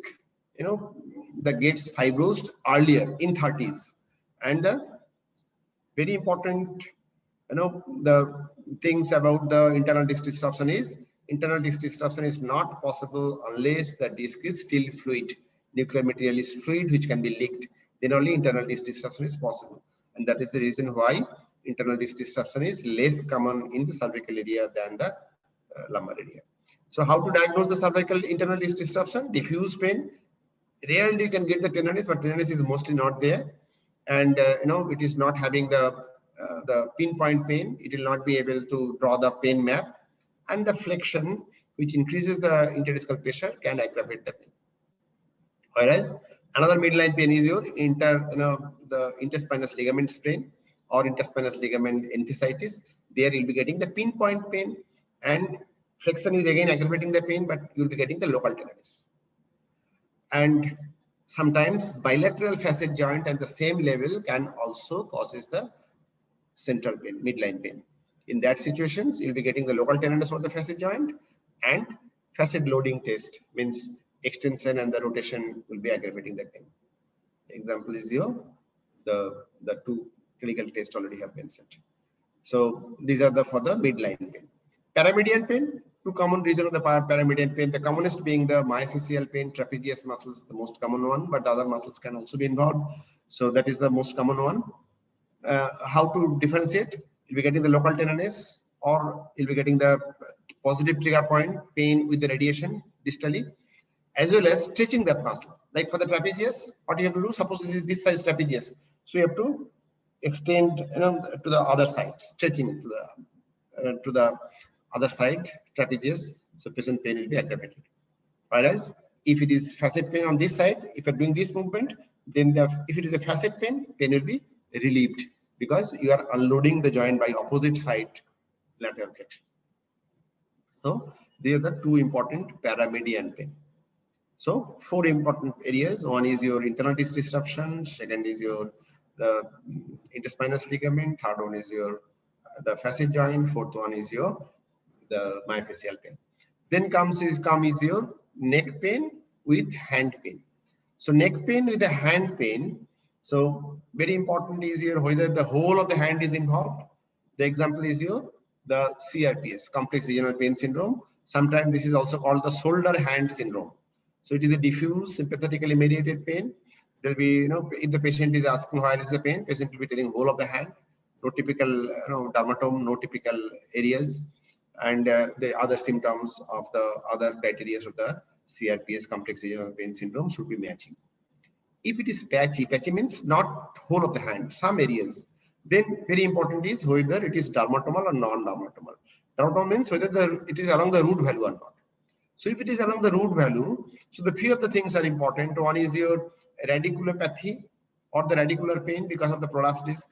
A: that gets fibrosed earlier in 30s, and the very important, the things about the internal disc disruption is not possible unless the disc is still fluid. Nuclear material is fluid, which can be leaked. Then only internal disc disruption is possible, and that is the reason why internal disc disruption is less common in the cervical area than the lumbar area. So how to diagnose the cervical internal disc disruption? Diffuse pain. Rarely you can get the tenderness, but tenderness is mostly not there, and it is not having the pinpoint pain. It will not be able to draw the pain map, and the flexion, which increases the interdiscal pressure, can aggravate the pain. Whereas another midline pain is your the interspinous ligament sprain or interspinous ligament enthesitis. There you'll be getting the pinpoint pain, and flexion is again aggravating the pain, but you'll be getting the local tenderness. And sometimes bilateral facet joint at the same level can also causes the central pain, midline pain. In that situations, you'll be getting the local tenderness of the facet joint, and facet loading test means extension and the rotation will be aggravating the pain. Example is the two clinical tests already have been set. So these are for the midline pain. Paramedian pain, two common regions of the paramedian pain, the commonest being the myofascial pain, trapezius muscles, the most common one, but the other muscles can also be involved. So that is the most common one. How to differentiate? You'll be getting the local tenderness, or you'll be getting the positive trigger point pain with the radiation distally, as well as stretching that muscle. Like for the trapezius, what you have to do? Suppose this size trapezius, so you have to extend to the other side, stretching to the other side trapezius, so patient pain will be aggravated. Whereas if it is facet pain on this side, if you're doing this movement, then if it is a facet pain will be relieved because you are unloading the joint by opposite side lateral flexion. So these are the two important paramedian pain. So 4 important areas. One is your internal disc disruption. Second is your the interspinous ligament. Third one is your the facet joint. Fourth one is your the myofascial pain. Then comes your neck pain with hand pain. So neck pain with the hand pain. So very important is here whether the whole of the hand is involved. The example is here the CRPS, complex regional pain syndrome. Sometimes this is also called the shoulder hand syndrome. So it is a diffuse sympathetically mediated pain. There'll be, if the patient is asking why is the pain, patient will be telling whole of the hand, no typical, dermatome, no typical areas, and the other symptoms of the other criteria of the CRPS, complex regional pain syndrome, should be matching. If it is patchy means not whole of the hand, some areas, then very important is whether it is dermatomal or non-dermatomal. Dermatomal means whether it is along the root value or not. So if it is along the root value, so the few of the things are important. One is your radiculopathy or the radicular pain because of the prolapse disc.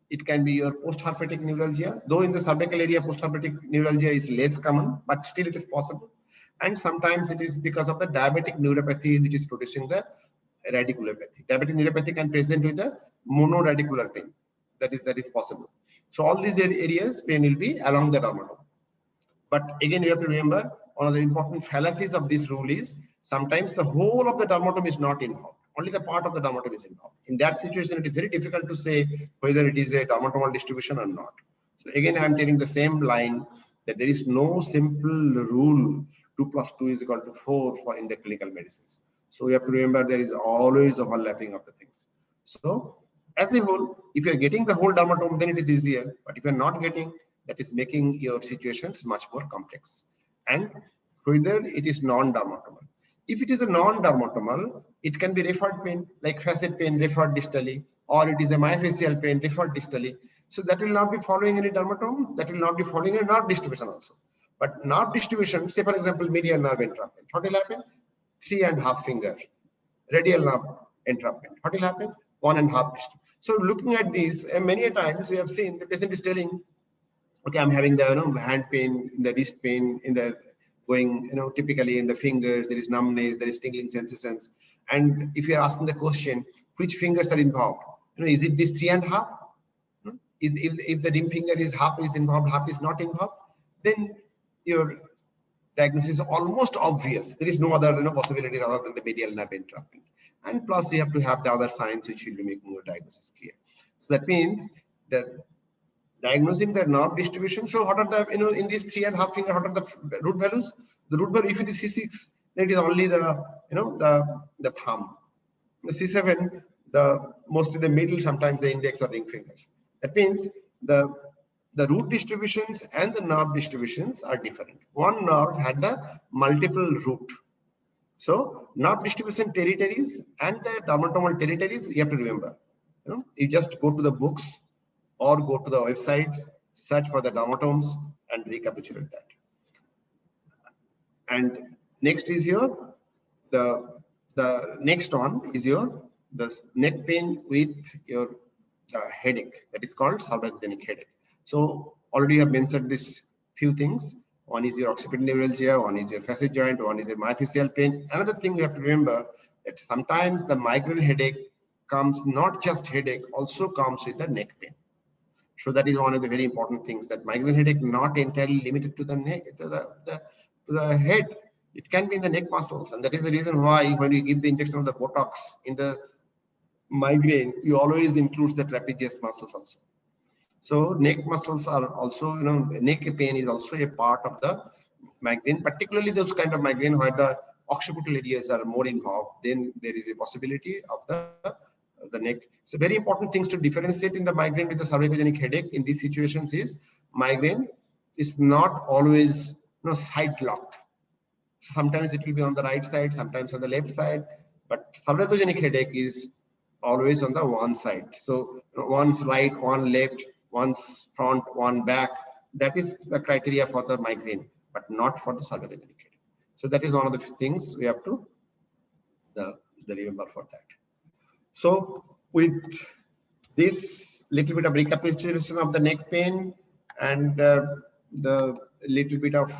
A: It can be your post-herpetic neuralgia, though in the cervical area post-herpetic neuralgia is less common, but still it is possible. And sometimes it is because of the diabetic neuropathy which is producing the radiculopathy. Diabetic neuropathy can present with the monoradicular pain. That is possible. So all these areas pain will be along the dermatome. But again, you have to remember one of the important fallacies of this rule is sometimes the whole of the dermatome is not involved. Only the part of the dermatome is involved. In that situation, it is very difficult to say whether it is a dermatomal distribution or not. So again, I am telling the same line that there is no simple rule 2 + 2 = 4 for in the clinical medicines. So we have to remember there is always overlapping of the things. So as a whole, if you are getting the whole dermatome, then it is easier. But if you are not getting, that is making your situations much more complex. And whether it is non-dermatomal. If it is a non-dermatomal, it can be referred pain, like facet pain referred distally, or it is a myofascial pain referred distally. So that will not be following any dermatome, that will not be following a nerve distribution also. But nerve distribution, say for example, medial nerve entrapment. What will happen? 3.5 finger, radial nerve entrapment. What will happen? 1.5. So looking at these, many times we have seen the patient is telling, okay, I'm having the hand pain, the wrist pain, in the going, typically in the fingers, there is numbness, there is tingling sensations. And if you're asking the question, which fingers are involved? Is it this 3.5? If the ring finger is half is involved, half is not involved, then your diagnosis is almost obvious. There is no other possibility other than the medial nerve entrapment. And plus you have to have the other signs which will be making your diagnosis clear. So that means that diagnosing the nerve distribution. So what are the, in these 3.5 finger, what are the root values? The root value, if it is C6, then it is only the, the thumb. The C7, mostly the middle, sometimes the index or ring fingers. That means the root distributions and the nerve distributions are different. One nerve had the multiple root. So nerve distribution territories and the dermatomal territories, you have to remember. You just go to the books or go to the websites, search for the dermatomes and recapitulate that. And next is your the next one is your the neck pain with your headache, that is called cervicogenic headache. So already I have mentioned this few things. One is your occipital neuralgia, one is your facet joint, one is your myofascial pain. Another thing you have to remember that sometimes the migraine headache comes, not just headache, also comes with the neck pain. So that is one of the very important things, that migraine headache not entirely limited to the neck, to the head. It can be in the neck muscles, and that is the reason why when you give the injection of the Botox in the migraine, you always include the trapezius muscles also. So neck muscles are also, neck pain is also a part of the migraine, particularly those kind of migraine where the occipital areas are more involved. Then there is a possibility of the neck. So very important things to differentiate in the migraine with the cervicogenic headache in these situations is migraine is not always side locked. Sometimes it will be on the right side, sometimes on the left side, but cervicogenic headache is always on the one side. So one's right, one left, one's front, one back. That is the criteria for the migraine, but not for the cervicogenic headache. So that is one of the things we have to the remember for that. So with this little bit of recapitulation of the neck pain and the little bit of